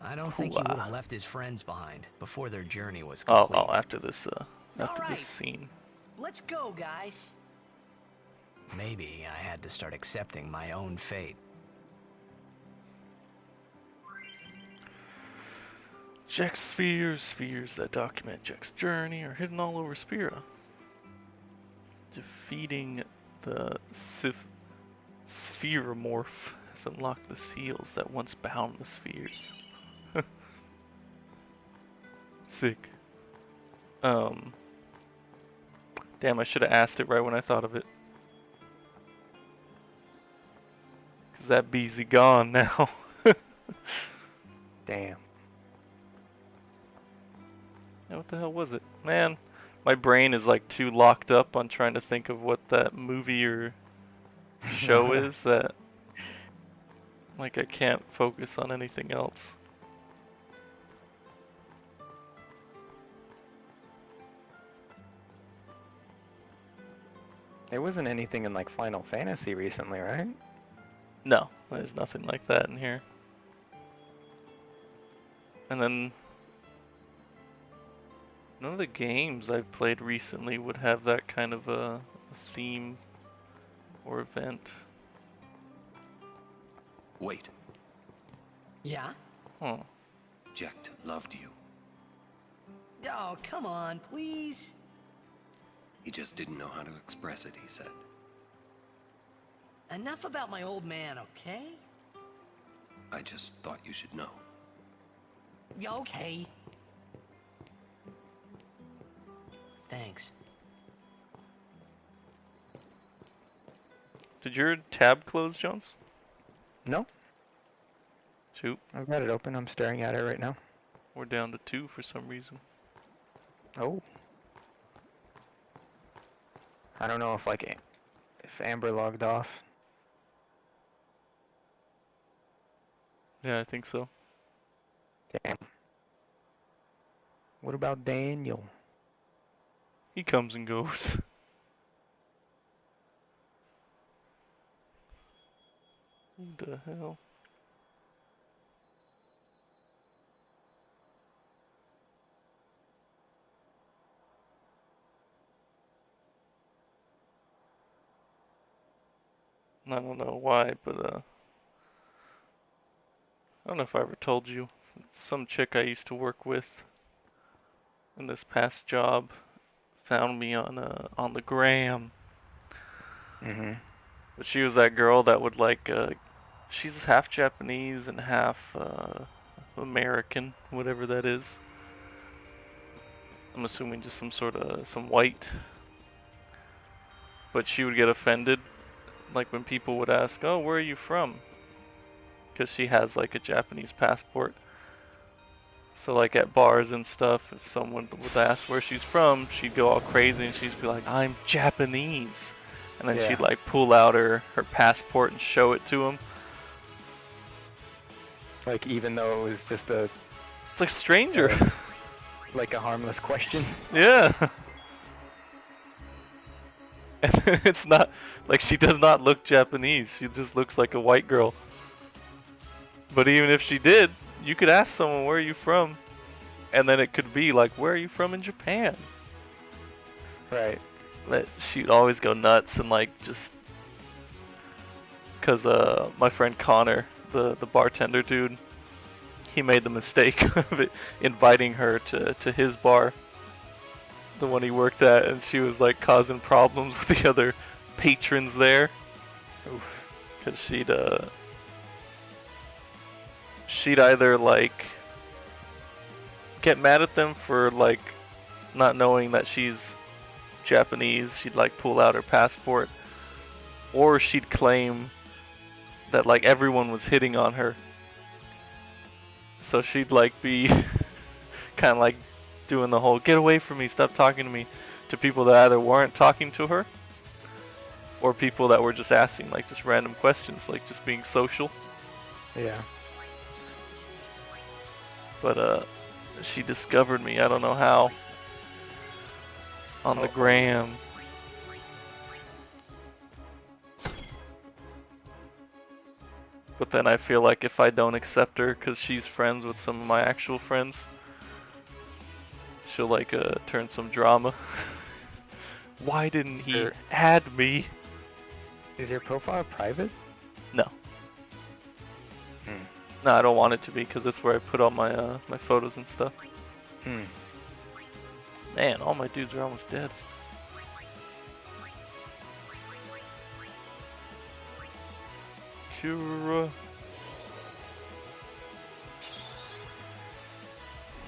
I don't think he Hoo-ah. would have left his friends behind before their journey was Oh, complete. oh, after this Alright. scene. Let's go, guys. Maybe I had to start accepting my own fate. Jack's spheres that document Jack's journey are hidden all over Spira. Defeating the spheromorph has unlocked the seals that once bound the spheres. Sick. Damn, I should have asked it right when I thought of it. Cause that beezy gone now. Damn. Yeah, what the hell was it? Man, my brain is like too locked up on trying to think of what that movie or show is that like I can't focus on anything else. There wasn't anything in like Final Fantasy recently, right? No, there's nothing like that in here. And then none of the games I've played recently would have that kind of a theme or event. Wait, Yeah? Huh. Jekt loved you. Oh, come on, please. He just didn't know how to express it, he said. Enough about my old man, okay? I just thought you should know. Yeah, okay. Thanks. Did your tab close, Jones? No, Shoot, I've got it open. I'm staring at it right now. we're down to 2 for some reason. Oh. I don't know if if Amber logged off. Yeah, I think so. Damn. What about Daniel? He comes and goes. What the hell? I don't know why, but I don't know if I ever told you. Some chick I used to work with in this past job found me on the gram. But she was that girl that would like she's half Japanese and half American, whatever that is. I'm assuming just some white. But she would get offended, like when people would ask, "Oh, where are you from?" Because she has like a Japanese passport. So like at bars and stuff, if someone would ask where she's from, she'd go all crazy and she'd be like, "I'm Japanese," and then she'd like pull out her passport and show it to him. Like even though it was just a... It's like a stranger. Like a harmless question. Yeah. And it's not, like she does not look Japanese, she just looks like a white girl. But even if she did, you could ask someone, where are you from? And then it could be like, where are you from in Japan? Right. But she'd always go nuts and like just... Cause my friend Connor, the bartender dude, he made the mistake of inviting her to his bar, the one he worked at, and she was like causing problems with the other patrons there. Oof. Cause she'd either like get mad at them for like not knowing that she's Japanese, she'd like pull out her passport, or she'd claim that like everyone was hitting on her. So she'd like be kind of like doing the whole "get away from me, stop talking to me" to people that either weren't talking to her or people that were just asking like just random questions, like just being social. Yeah. But she discovered me, I don't know how, on the gram. But then I feel like if I don't accept her because she's friends with some of my actual friends, she'll like turn some drama. Why didn't he add me? Is your profile private? No. No, I don't want it to be because that's where I put all my my photos and stuff. Man, all my dudes are almost dead. Cura.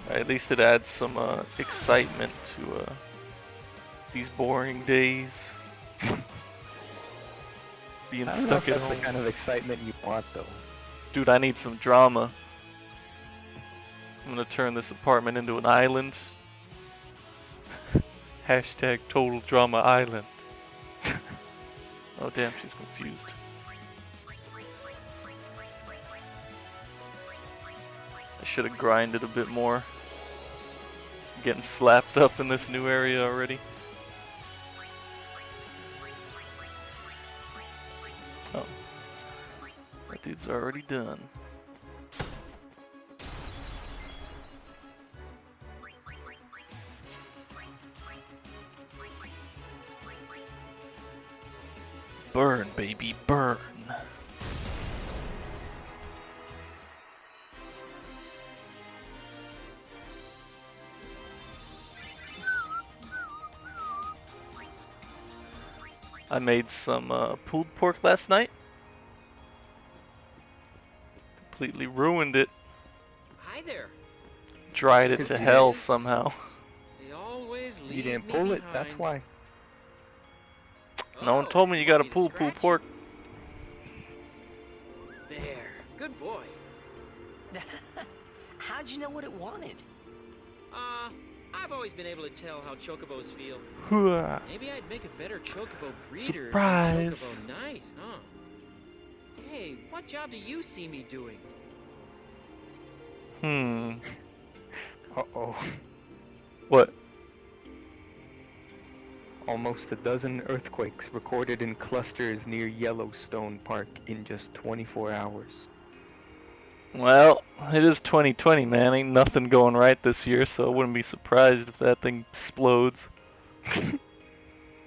At least it adds some excitement to these boring days. Being stuck at home. That's the kind of excitement you want, though. Dude, I need some drama. I'm gonna turn this apartment into an island. Hashtag total drama island. Oh damn, she's confused. I should have grinded a bit more. I'm getting slapped up in this new area already. Oh. That dude's already done. Burn, baby, burn. I made some pulled pork last night. Completely ruined it. Hi there. Dried it to hell somehow. They always leave You didn't pull it, that's why. No one told me you gotta pull pork. There. Good boy. How'd you know what it wanted? I've always been able to tell how chocobos feel. Maybe I'd make a better chocobo breeder Surprise. than chocobo knight, huh? Hey, what job do you see me doing? Uh-oh. What? Almost a dozen earthquakes recorded in clusters near Yellowstone Park in just 24 hours. Well, it is 2020, man. Ain't nothing going right this year, so I wouldn't be surprised if that thing explodes.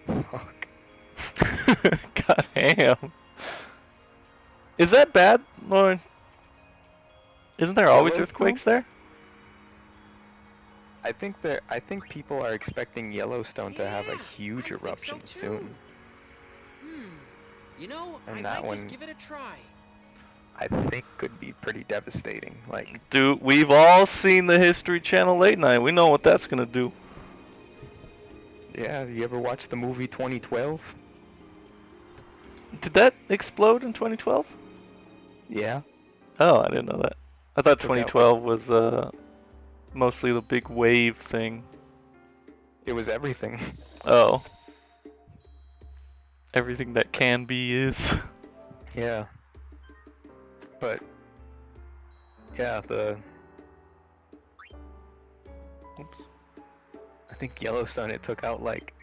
Fuck. God damn. Is that bad, Lauren? Isn't there always Yellowstone? earthquakes there? I think people are expecting Yellowstone to have a huge eruption soon. You know, And I that might just one- give it a try. I think could be pretty devastating. Like, Dude, we've all seen the History Channel late night. We know what that's gonna do. yeah, you ever watch the movie 2012? Did that explode in 2012? Yeah. Oh, I didn't know that. I thought Took out, like- 2012 was mostly the big wave thing. It was everything. Oh. Everything that can be is. Yeah. But yeah, Oops. I think Yellowstone, it took out like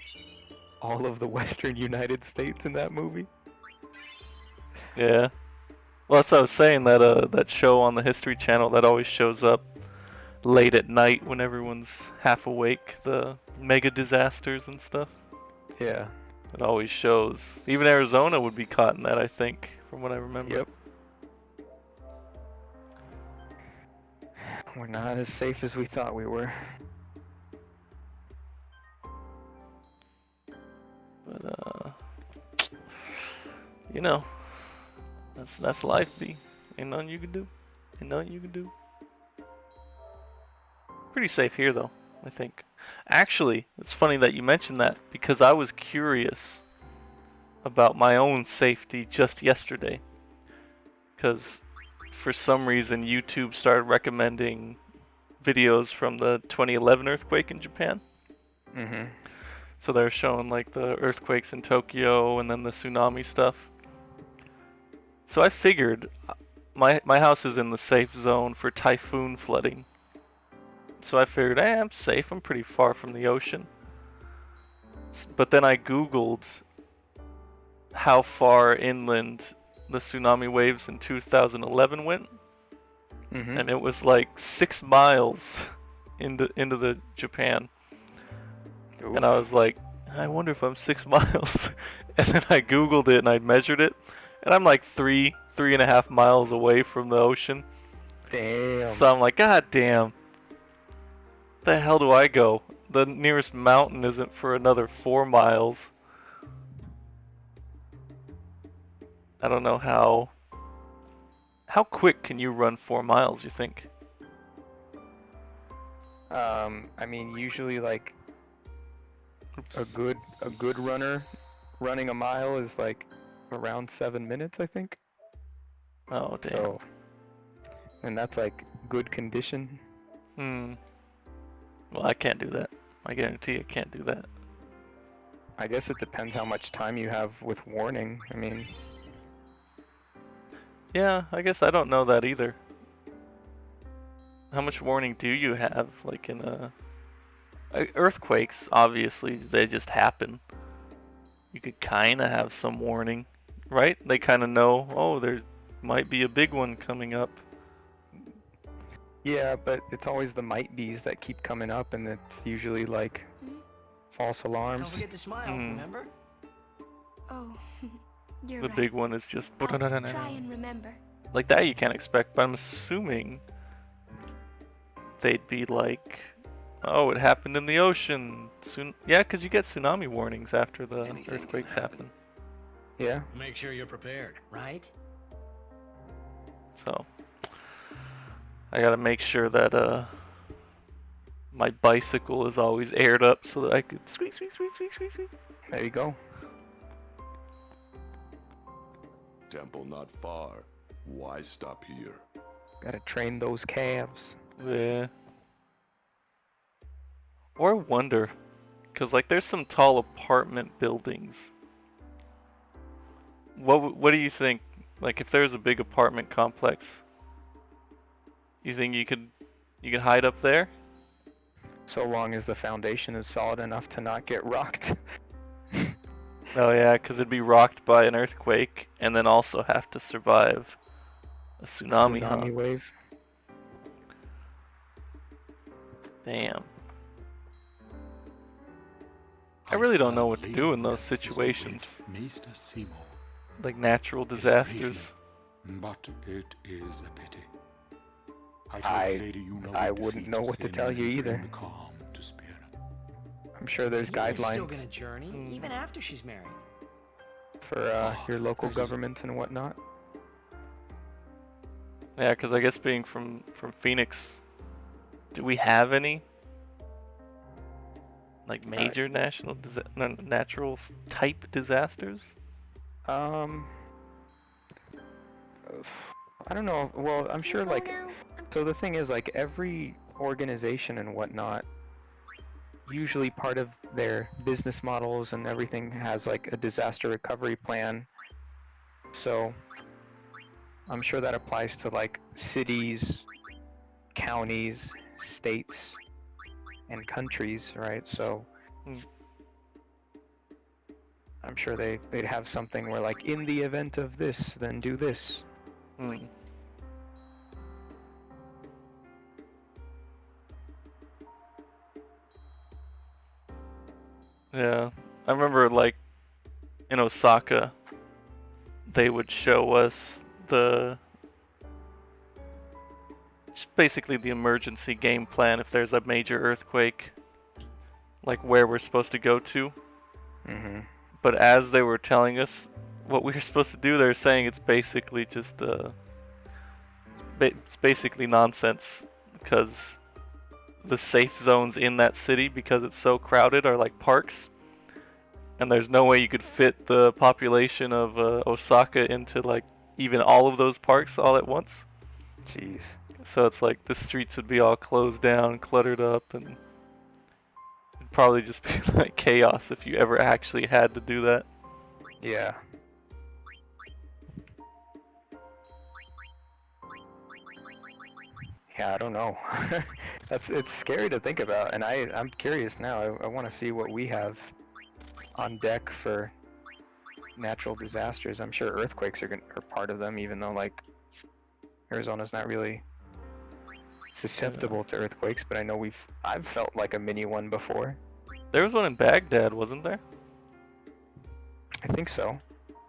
all of the western United States in that movie. Yeah. Well, that's what I was saying, that show on the History Channel that always shows up late at night when everyone's half awake, the mega disasters and stuff. Yeah. It always shows. Even Arizona would be caught in that, I think, from what I remember. Yep. We're not as safe as we thought we were. But you know, that's life, B. Ain't nothing you can do. Ain't nothing you can do. Pretty safe here, though, I think. Actually, it's funny that you mentioned that, because I was curious about my own safety just yesterday. Because for some reason, YouTube started recommending videos from the 2011 earthquake in Japan. Mm-hmm. So they're showing like the earthquakes in Tokyo and then the tsunami stuff. So I figured my house is in the safe zone for typhoon flooding. So I figured, I'm safe, I'm pretty far from the ocean. But then I Googled how far inland the tsunami waves in 2011 went. Mm-hmm. And it was like 6 miles into the Japan. Oof. And I was like, I wonder if I'm 6 miles. And then I Googled it and I measured it. And I'm like 3.5 miles away from the ocean. Damn. So I'm like, God damn. The hell do I go? The nearest mountain isn't for another 4 miles. I don't know how quick can you run 4 miles, you think? I mean, usually like Oops. a good runner running a mile is like around 7 minutes, I think. Oh, damn. So, and that's like good condition. Well, I can't do that. I guarantee I can't do that. I guess it depends how much time you have with warning. I mean, Yeah, I guess I don't know that either. How much warning do you have, like in earthquakes? Obviously, they just happen. You could kind of have some warning, right? They kind of know, oh, there might be a big one coming up. yeah, but it's always the might be's that keep coming up, and it's usually like false alarms. Don't forget to smile, remember? Oh, you're The right. big one is just I'll try and remember. like that. You can't expect, but I'm assuming they'd be like, oh, it happened in the ocean. Yeah, because you get tsunami warnings after the Anything can earthquakes happen. Yeah. Make sure you're prepared. Right? So I gotta make sure that my bicycle is always aired up so that I could squeak. There you go. Temple not far. Why stop here? Gotta train those calves. Yeah. Or I wonder, cause like there's some tall apartment buildings. What do you think? Like if there's a big apartment complex, you think you could hide up there? So long as the foundation is solid enough to not get rocked. Oh yeah, because it'd be rocked by an earthquake and then also have to survive a tsunami, huh? wave. Damn. I really don't know what to do in those situations. Like natural disasters. But it is a pity. I thought, lady, you know I wouldn't know what to tell you either. the calm to Spear. I'm sure there's He is still guidelines gonna journey, even after she's married. for your local government and whatnot. Yeah, because I guess being from Phoenix, do we have any like major natural type disasters? I don't know. Well, I'm sure like. So the thing is, like, every organization and whatnot, usually part of their business models and everything has like a disaster recovery plan. So I'm sure that applies to like cities, counties, states, and countries, right? So I'm sure they'd have something where like, in the event of this, then do this. Yeah, I remember like in Osaka, they would show us just basically the emergency game plan if there's a major earthquake, like where we're supposed to go to. But as they were telling us what we were supposed to do, they're saying it's basically just it's basically nonsense, because the safe zones in that city, because it's so crowded, are like parks, and there's no way you could fit the population of Osaka into like even all of those parks all at once. Jeez. So it's like the streets would be all closed down, cluttered up, and it'd probably just be like chaos if you ever actually had to do that. Yeah. Yeah, I don't know. It's scary to think about, and I'm curious now. I want to see what we have on deck for natural disasters. I'm sure earthquakes are part of them, even though like Arizona's not really susceptible to earthquakes, but I know I've felt like a mini one before. There was one in Baghdad, wasn't there? I think so.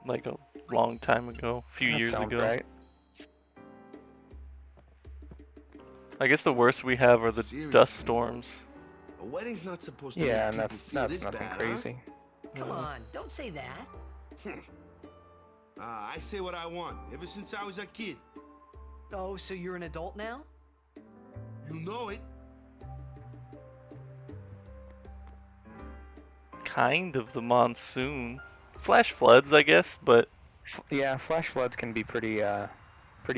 Like a long time ago, a few years ago. Right. I guess the worst we have are the dust storms. A wedding's not supposed to Yeah, make and people feel that's this nothing bad, crazy. Come on, don't say that. I say what I want, ever since I was a kid. Oh, so you're an adult now? You know it. Kind of the monsoon. Flash floods, I guess, but... Yeah, flash floods can be pretty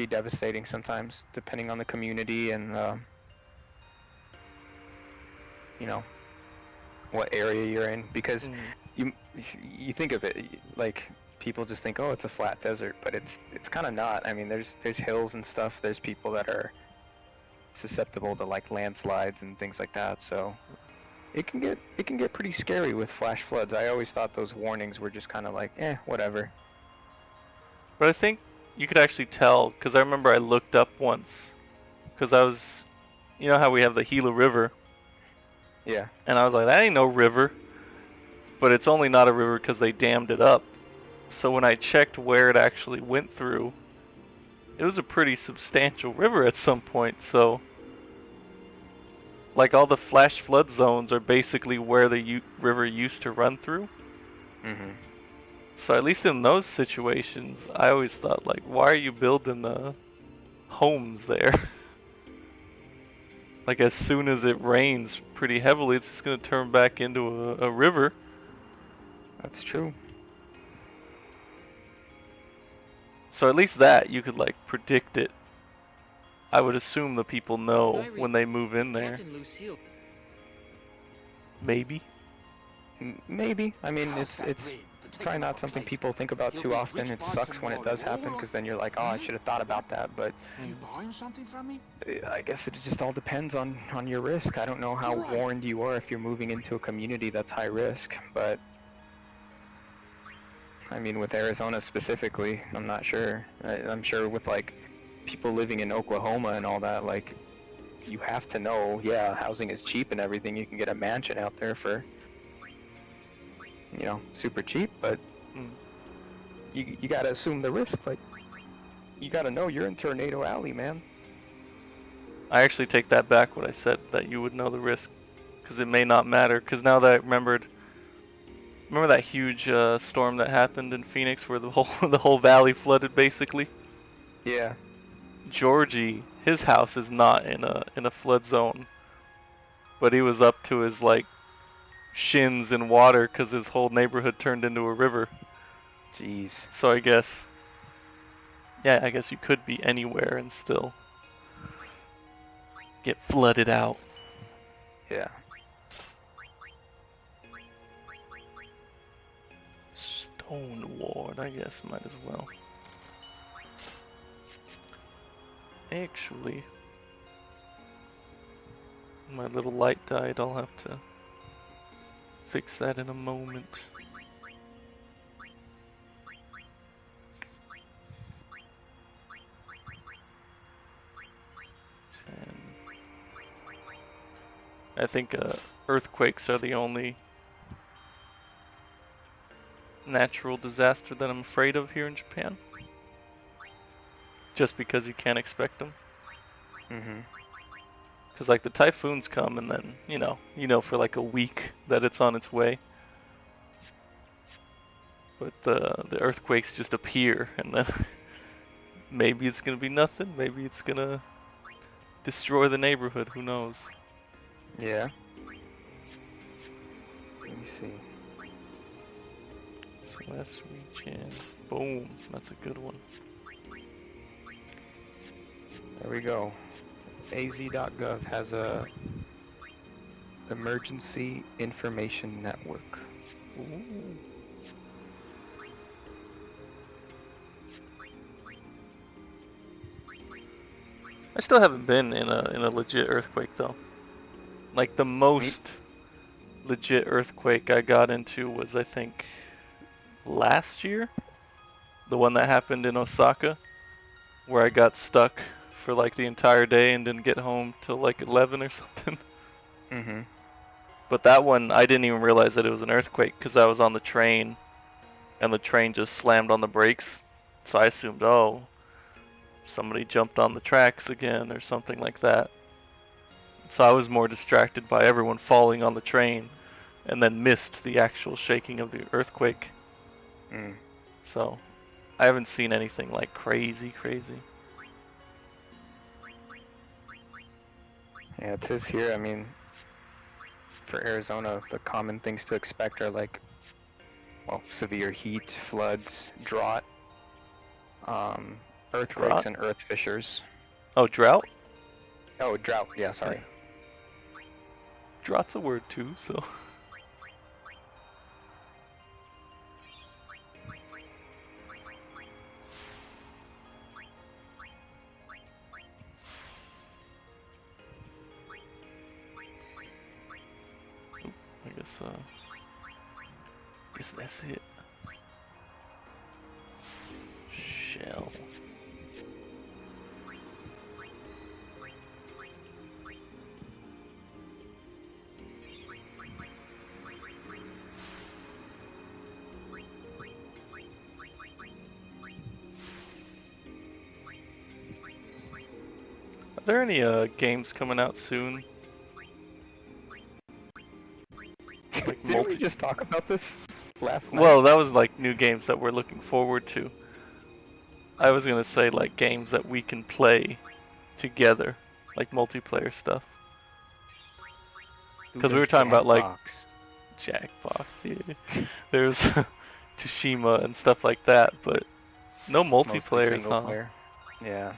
devastating sometimes, depending on the community and, you know, what area you're in. Because you think of it, like, people just think, oh, it's a flat desert, but it's kind of not. I mean, there's hills and stuff. There's people that are susceptible to like landslides and things like that. So it can get pretty scary with flash floods. I always thought those warnings were just kind of like, whatever. But I think you could actually tell, because I remember I looked up once, because I was, you know how we have the Gila River? Yeah. And I was like, that ain't no river. But it's only not a river because they dammed it up. So when I checked where it actually went through, it was a pretty substantial river at some point. So, like, all the flash flood zones are basically where the river used to run through. So at least in those situations, I always thought, like, why are you building homes there? Like, as soon as it rains pretty heavily, it's just going to turn back into a river. That's true. So at least that, you could, like, predict it. I would assume the people know when they move in there. Maybe. Maybe. I mean, it's probably not something people think about too often. It sucks when it does happen, because then you're like, oh, I should have thought about that. But You buying something from me? I guess it just all depends on your risk. I don't know how warned you are if you're moving into a community that's high risk, but I mean, with Arizona specifically, I'm not sure. I'm sure with like people living in Oklahoma and all that, like, you have to know, yeah, housing is cheap and everything. You can get a mansion out there for, you know, super cheap, but you gotta assume the risk. Like, you gotta know you're in Tornado Alley, man. I actually take that back what I said, that you would know the risk. Because it may not matter. Because now that I remember that huge storm that happened in Phoenix where the whole valley flooded basically? Yeah. Georgie, his house is not in a flood zone. But he was up to his like shins in water because his whole neighborhood turned into a river. Jeez. So I guess you could be anywhere and still get flooded out. Yeah. Stone ward, I guess, might as well. Actually, my little light died. I'll have to fix that in a moment. I think earthquakes are the only natural disaster that I'm afraid of here in Japan. Just because you can't expect them. Because like the typhoons come and then, you know for like a week that it's on its way. But the earthquakes just appear and then maybe it's gonna be nothing, maybe it's gonna destroy the neighborhood, who knows. Yeah. Let me see. So let's reach in. Boom, that's a good one. There we go. AZ.gov has a emergency information network. Ooh. I still haven't been in a legit earthquake though. Like the most legit earthquake I got into was, I think, last year. The one that happened in Osaka, where I got stuck for like the entire day and didn't get home till like 11 or something. But that one, I didn't even realize that it was an earthquake because I was on the train and the train just slammed on the brakes. So I assumed, oh, somebody jumped on the tracks again or something like that. So I was more distracted by everyone falling on the train and then missed the actual shaking of the earthquake. So I haven't seen anything like crazy. Yeah, it says here, I mean, for Arizona, the common things to expect are like, well, severe heat, floods, drought, earthquakes, and earth fissures. Oh, drought? Oh, drought, yeah, sorry. Drought's a word too, so. I guess that's it. Shell. Are there any games coming out soon? Like Didn't we just talk about this last night? Well, that was like new games that we're looking forward to. I was gonna say like games that we can play together, like multiplayer stuff. Because we were talking about like Jackbox, yeah. There's Tsushima and stuff like that, but no multiplayers, huh? Player. Yeah.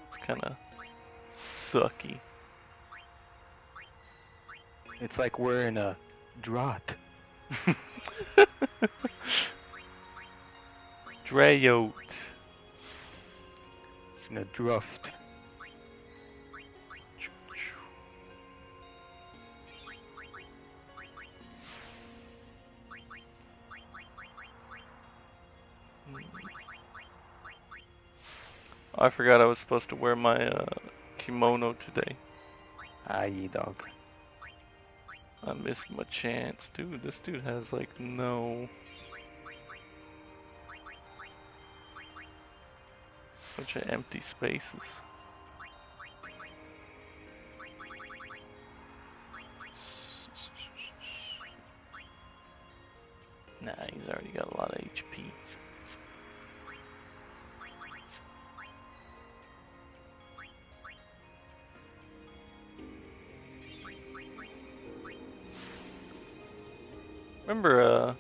It's kind of sucky. It's like we're in a drought. Drought. In a drought. I forgot I was supposed to wear my kimono today. Aye, dog. I missed my chance. Dude, this dude has like no... Bunch of empty spaces. Nah, he's already got a lot of HP. Remember,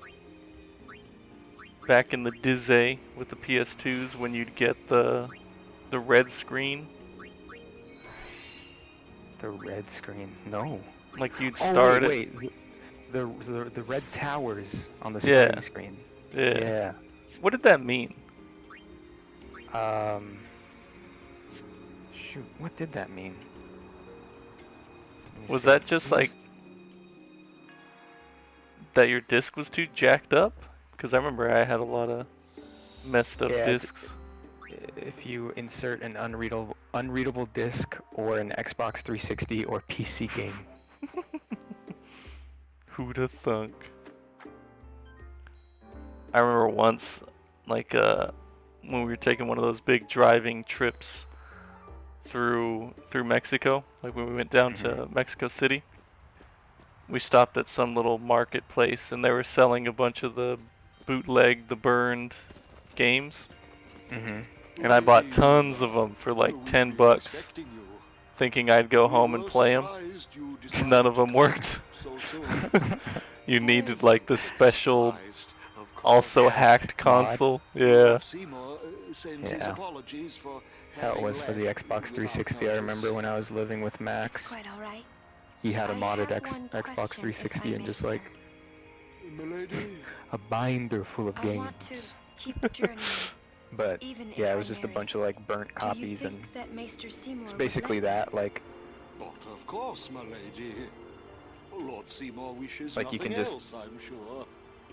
back in the Dizzy with the PS2s when you'd get the red screen? The red screen? No. Like you'd start it. Wait. The red towers on the starting screen. Yeah. What did that mean? Shoot, what did that mean? Was that just like that your disc was too jacked up? Because I remember I had a lot of messed up discs. If you insert an unreadable disc or an Xbox 360 or PC game. Who'da thunk? I remember once, like, when we were taking one of those big driving trips through Mexico, like when we went down to Mexico City, we stopped at some little marketplace and they were selling a bunch of the bootleg, the burned games. And I bought tons of them for like $10, thinking I'd go home and play them. None of them worked. You needed like the special, also hacked console. Yeah. Yeah. That was for the Xbox 360. I remember when I was living with Max. He had a modded Xbox 360 and just like a binder full of games. But yeah, it was just a bunch of like burnt copies, and it's basically that, like. But of course, my lady. Lord Seymour wishes like you can nothing just else, I'm sure.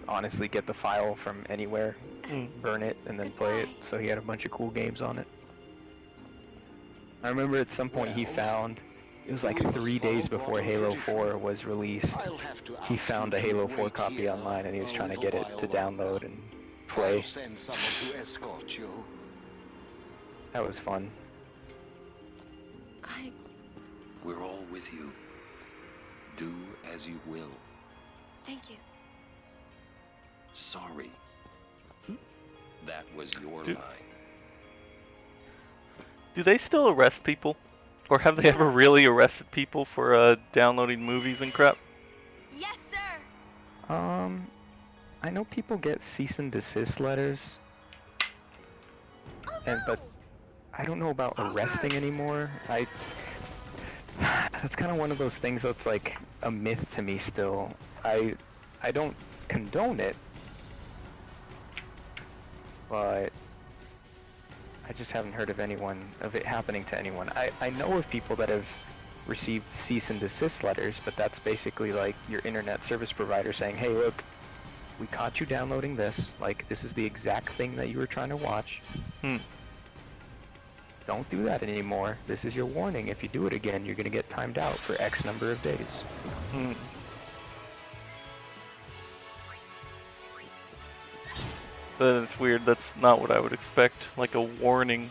honestly get the file from anywhere, burn it, and then play it. So he had a bunch of cool games on it. I remember at some point he found, it was like 3 days before Halo 4 was released, he found a Halo 4 copy online and he was trying to get it to download and play. I'll send someone to escort you. That was fun. We're all with you. Do as you will. Thank you. Sorry. That was your Dude. line. Do they still arrest people? Or have they ever really arrested people for downloading movies and crap? Yes, sir. I know people get cease and desist letters, but I don't know about arresting anymore. That's kind of one of those things that's like a myth to me still. I don't condone it, but I just haven't heard of it happening to anyone. I know of people that have received cease and desist letters, but that's basically like your internet service provider saying, hey, look, we caught you downloading this. Like, this is the exact thing that you were trying to watch. Don't do that anymore. This is your warning. If you do it again, you're going to get timed out for X number of days. But it's weird, that's not what I would expect, like a warning.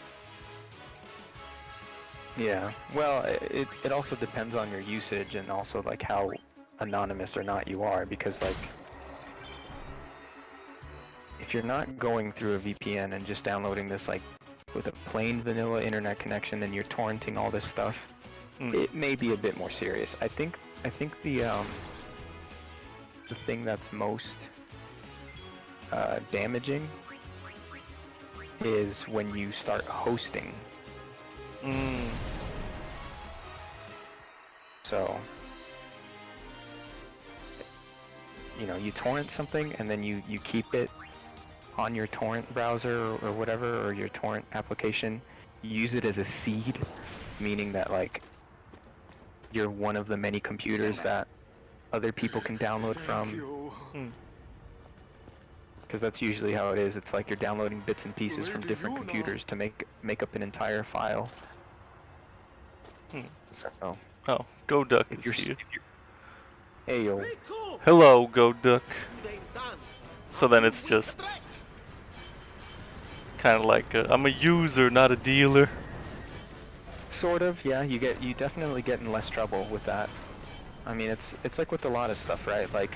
Yeah, well, it also depends on your usage and also like how anonymous or not you are, because like if you're not going through a VPN and just downloading this like with a plain vanilla internet connection and you're torrenting all this stuff, it may be a bit more serious. I think the thing that's most damaging is when you start hosting. So, you know, you torrent something and then you keep it on your torrent browser or whatever, or your torrent application. You use it as a seed, meaning that like you're one of the many computers that other people can download from. Because that's usually how it is. It's like you're downloading bits and pieces from different computers to make up an entire file. So, oh, Go Duck is here. Hey yo. Hello, Go Duck. So then it's just kind of like I'm a user, not a dealer. Sort of, yeah. You definitely get in less trouble with that. I mean, it's like with a lot of stuff, right? Like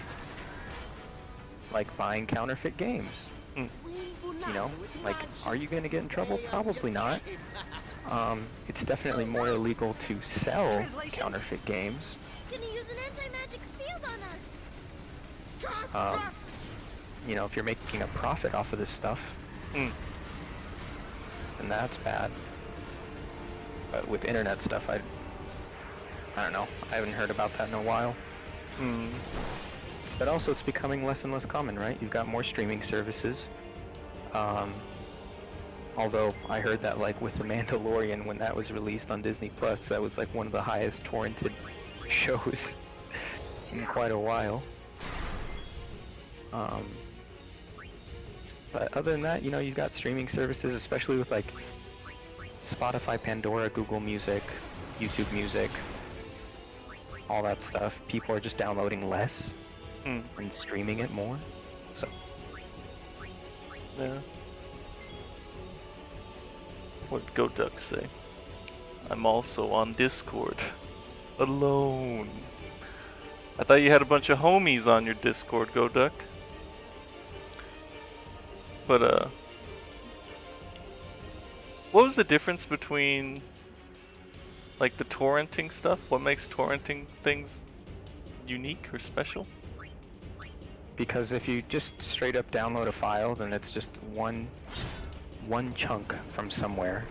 buying counterfeit games. You know, like, are you gonna get in trouble? Probably not. It's definitely more illegal to sell counterfeit games. He's gonna use an anti-magic field on us. You know, if you're making a profit off of this stuff, then that's bad. But with internet stuff, I don't know. I haven't heard about that in a while. But also, it's becoming less and less common, right? You've got more streaming services. Although I heard that, like, with The Mandalorian, when that was released on Disney Plus, that was like one of the highest torrented shows in quite a while. But other than that, you know, you've got streaming services, especially with like Spotify, Pandora, Google Music, YouTube Music, all that stuff. People are just downloading less and streaming it more. So, yeah. What did Go Duck say? I'm also on Discord. Alone. I thought you had a bunch of homies on your Discord, Go Duck. But, what was the difference between, like, the torrenting stuff? What makes torrenting things unique or special? because if you just straight up download a file, then it's just one chunk from somewhere.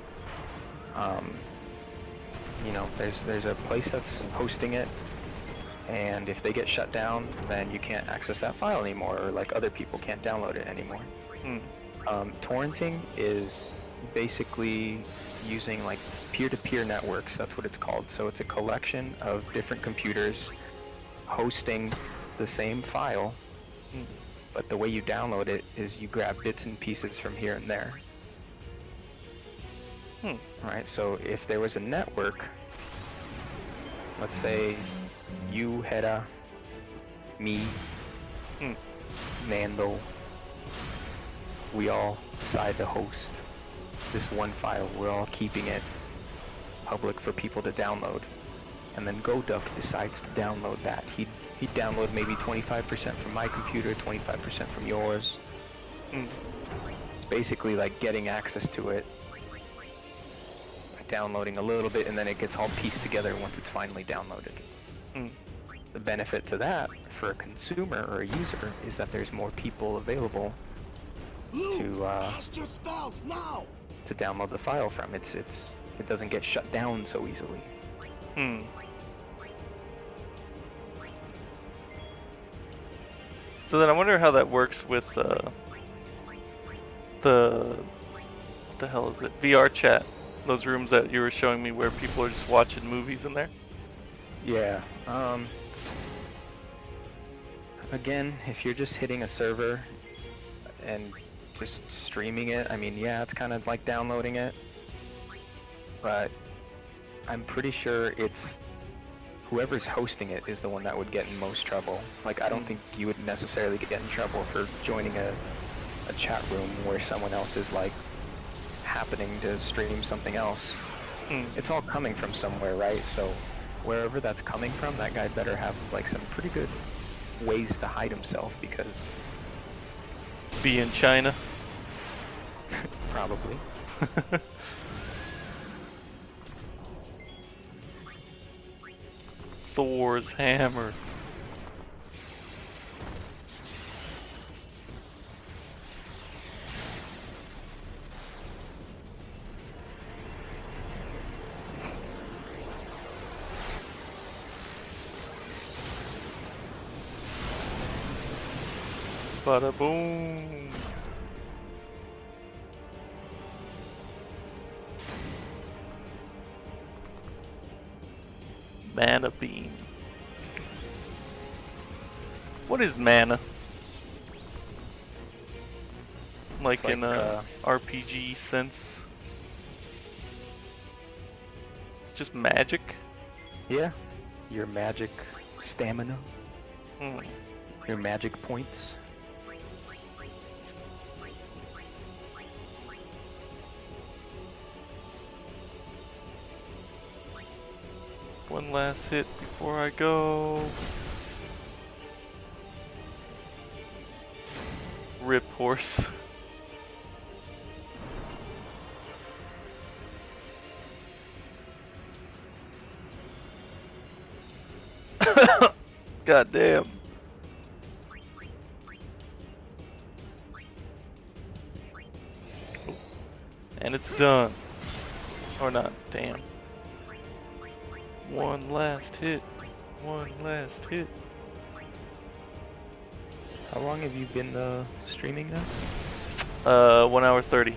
You know, there's a place that's hosting it, and if they get shut down, then you can't access that file anymore, or like other people can't download it anymore. Torrenting is basically using like peer-to-peer networks. That's what it's called. So it's a collection of different computers hosting the same file, but the way you download it is you grab bits and pieces from here and there. Right, so if there was a network, let's say you, Hedda, me, Mandel, we all decide to host this one file. We're all keeping it public for people to download. And then GoDuck decides to download that. He'd download maybe 25% from my computer, 25% from yours. It's basically like getting access to it, downloading a little bit, and then it gets all pieced together once it's finally downloaded. The benefit to that for a consumer or a user is that there's more people available to cast your spells now. To download the file from. It doesn't get shut down so easily. So then I wonder how that works with the what the hell is it? VR chat. Those rooms that you were showing me where people are just watching movies in there? Yeah. Again, if you're just hitting a server and just streaming it, I mean, yeah, it's kind of like downloading it, but I'm pretty sure it's whoever's hosting it is the one that would get in most trouble. Like, I don't think you would necessarily get in trouble for joining a chat room where someone else is like happening to stream something else. It's all coming from somewhere, right? So wherever that's coming from, that guy better have like some pretty good ways to hide himself, because be in China. Probably. Thor's hammer. Bada boom. Mana beam. What is mana? Like in a RPG sense? It's just magic? Yeah. Your magic stamina. Your magic points. one last hit before I go. Rip horse. God damn. And it's done. Or not, damn. One last hit. One last hit. How long have you been streaming now? 1 hour 30.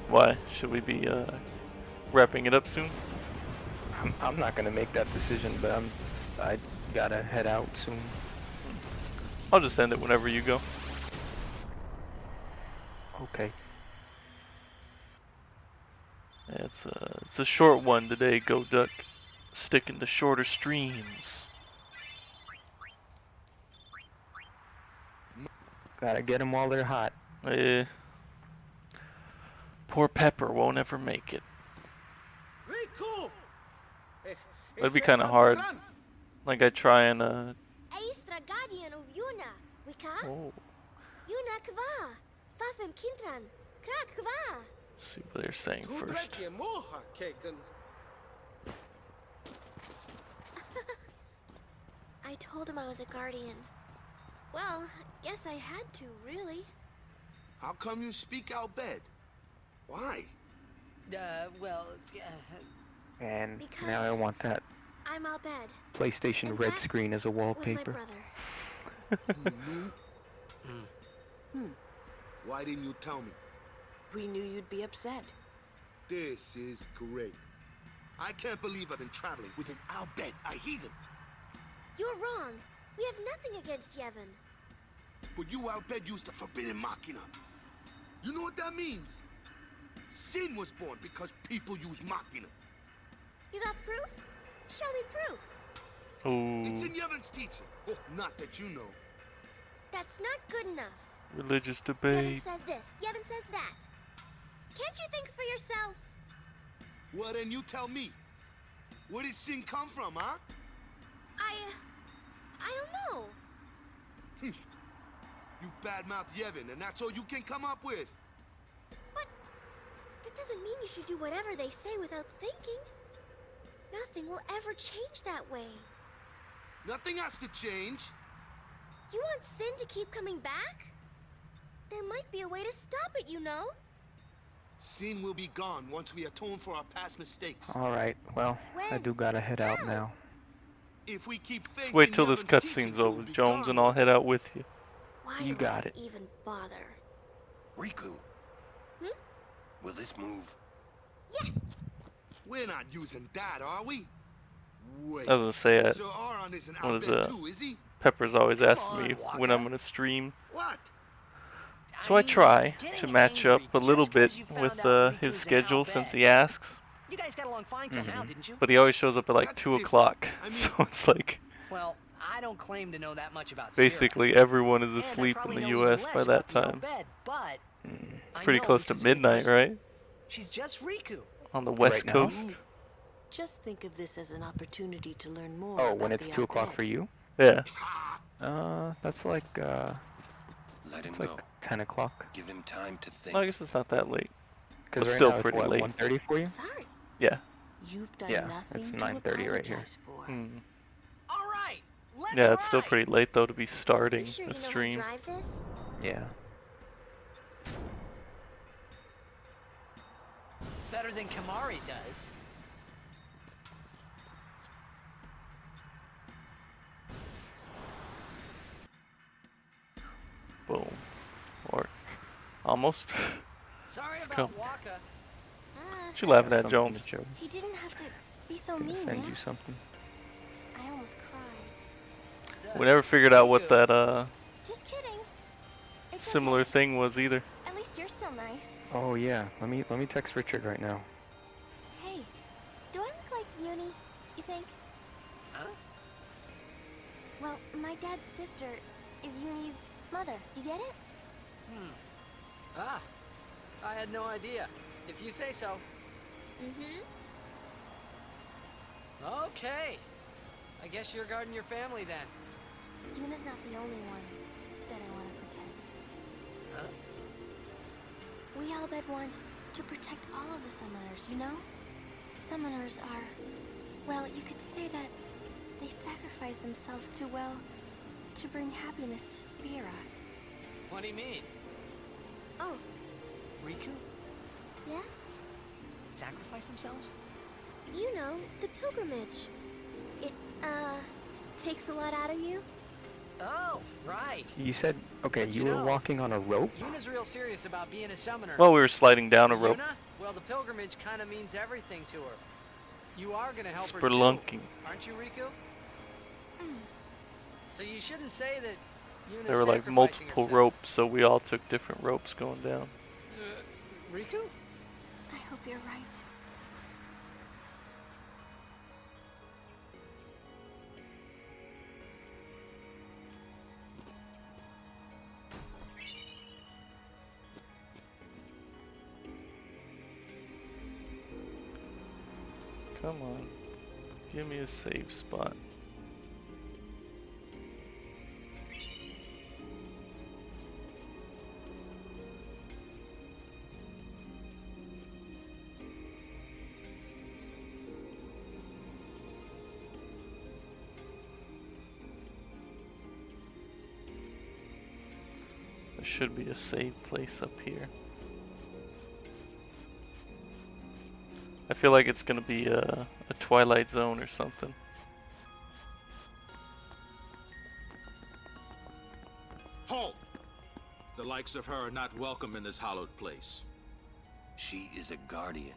Why? Should we be wrapping it up soon? I'm not gonna make that decision, but I gotta head out soon. I'll just end it whenever you go. Okay. Yeah, it's a short one today, Go Duck. Sticking to shorter streams. Gotta get them while they're hot. Yeah. Poor Pepper won't ever make it. That'd be kind of hard. Like I try and oh. See what they're saying first. I told him I was a guardian. Well, guess I had to, really. How come you speak out bad? Why? And Because now I want that I'm Al Bed. PlayStation And red that screen as a was my wallpaper. brother. Why didn't you tell me? We knew you'd be upset. This is great. I can't believe I've been traveling with an Albed, a heathen. You're wrong. We have nothing against Yevon. But you Albed used the forbidden machina. You know what that means? Sin was born because people use machina. You got proof? Show me proof. Ooh. It's in Yevon's teaching. Oh, not that you know. That's not good enough. Religious Yevon debate. says this, Yevon says that. Can't you think for yourself? Well, then you tell me. Where did sin come from, huh? I don't know. You badmouth Yevon, and that's all you can come up with. But that doesn't mean you should do whatever they say without thinking. Nothing will ever change that way. Nothing has to change. You want sin to keep coming back? There might be a way to stop it, you know? Sin will be gone once we atone for our past mistakes. Alright, well, I do gotta head out now. If we keep faith Just wait in till this Yevon's cutscene's teachings, over, we'll be Jones, gone. and I'll head out with you. Why You do got I it. even bother? Riku, Hmm? will this move? Yes! We're not using that, are we? Wait. I was gonna say it. So Aron is an What is Albed too, is he? Pepper's always asked on, me Waka. when I'm gonna stream. What? So I mean, try to getting match up angry a little just 'cause bit you found with out his Riku's an schedule Al since Bed. he asks. You guys got along fine till now, didn't you? But he always shows up at like That's 2 different. o'clock. I mean- So it's like Well, I don't claim to know that much about Spira. basically everyone is And I asleep in probably the know even US less by about that the Al time. Bed, but I Pretty know close to because of your midnight, person. right? She's just Riku. On the West Right now? Coast. Just think of this as an opportunity to learn more Oh, about when it's the 2 o'clock Al for you? Yeah. That's like, Let him it's go. like 10 o'clock. Give him time to think. Well, I guess it's not that late. Because But right still now pretty it's what, late. 1:30 for you? Sorry, Yeah. you've done Yeah, nothing it's to 9:30 right here. apologize for. Mm. All right, let's Yeah, it's still ride. pretty late though to be You starting sure a you know how to stream. drive this? Yeah. Better than Kamari does. Boom. Or almost. Sorry Let's about go. Waka. What you laughing at, Something Jones? to show. He didn't have to be so Gonna mean, send yeah? you something. I almost cried. We never figured out what that Just kidding. It's similar okay. thing was either. At least you're still nice. Oh yeah, let me text Richard right now. Hey, do I look like Uni, you think? Huh? Well, my dad's sister is Uni's mother. You get it? Ah, I had no idea. If you say so. Mm-hmm. Okay. I guess you're guarding your family then. Yuna's not the only one that I want to protect. Huh? We all but want to protect all of the summoners, you know? Summoners are... well, you could say that they sacrifice themselves to, well, to bring happiness to Spira. What do you mean? Oh, Riku? yes? Sacrifice themselves? You know, the pilgrimage. It, takes a lot out of you. Oh, right. You said, okay, But you were walking on a rope? Yuna's real serious about being a summoner. Well, we were sliding down a rope. Yuna? Well, the pilgrimage kind of means everything to her. You are going to help her Spelunking. too, aren't you, Riku? So you shouldn't say that Yuna's There were like sacrificing multiple herself. ropes, so we all took different ropes going down. Riku? I hope you're right. Come on. Give me a safe spot. There should be a safe place up here. I feel like it's gonna be a Twilight Zone or something. Halt! The likes of her are not welcome in this hallowed place. She is a guardian.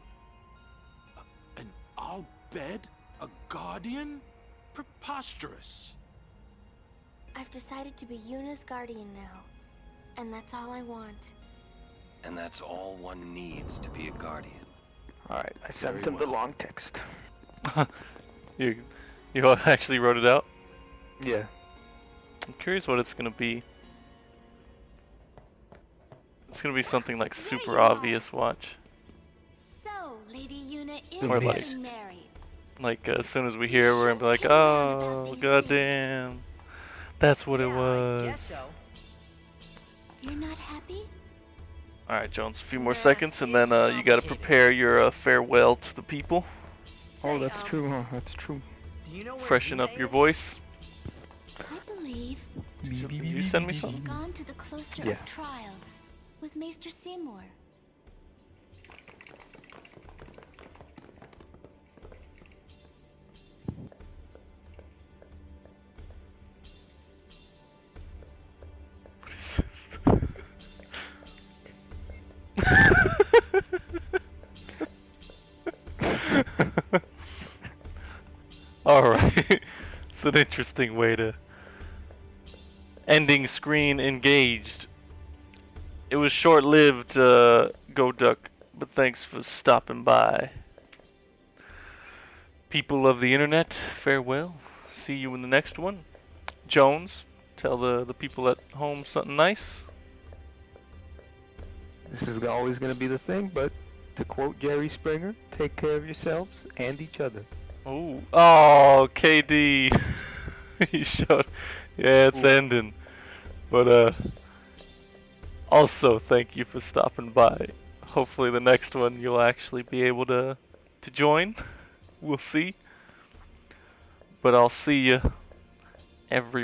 An Al-Bhed? A guardian? Preposterous. I've decided to be Yuna's guardian now. And that's all I want. And that's all one needs to be a guardian. Alright, I sent him the long text. You actually wrote it out? Yeah. I'm curious what it's gonna be. It's gonna be something like super obvious, watch. So, Lady Yuna is Or like- getting married. Like as soon as we hear it, we're gonna be like, oh, goddamn. That's what it was. I guess so. You're not happy? Alright, Jones, a few more seconds, and then you gotta prepare your farewell to the people. Oh, that's true, huh? That's true. Do you know where Freshen up Yuna your is? voice. I believe Did you send me she's something? gone to the Cloister Yeah. of Trials with Maester Seymour. What is this? Alright. It's an interesting way to... Ending screen engaged. It was short-lived, Go Duck, but thanks for stopping by. People of the internet, farewell. See you in the next one. Jones, tell the people at home something nice. This is always going to be the thing, but to quote Jerry Springer, take care of yourselves and each other. Ooh. Oh, KD. You showed. Yeah, it's ending. But, also, thank you for stopping by. Hopefully the next one you'll actually be able to join. We'll see. But I'll see you every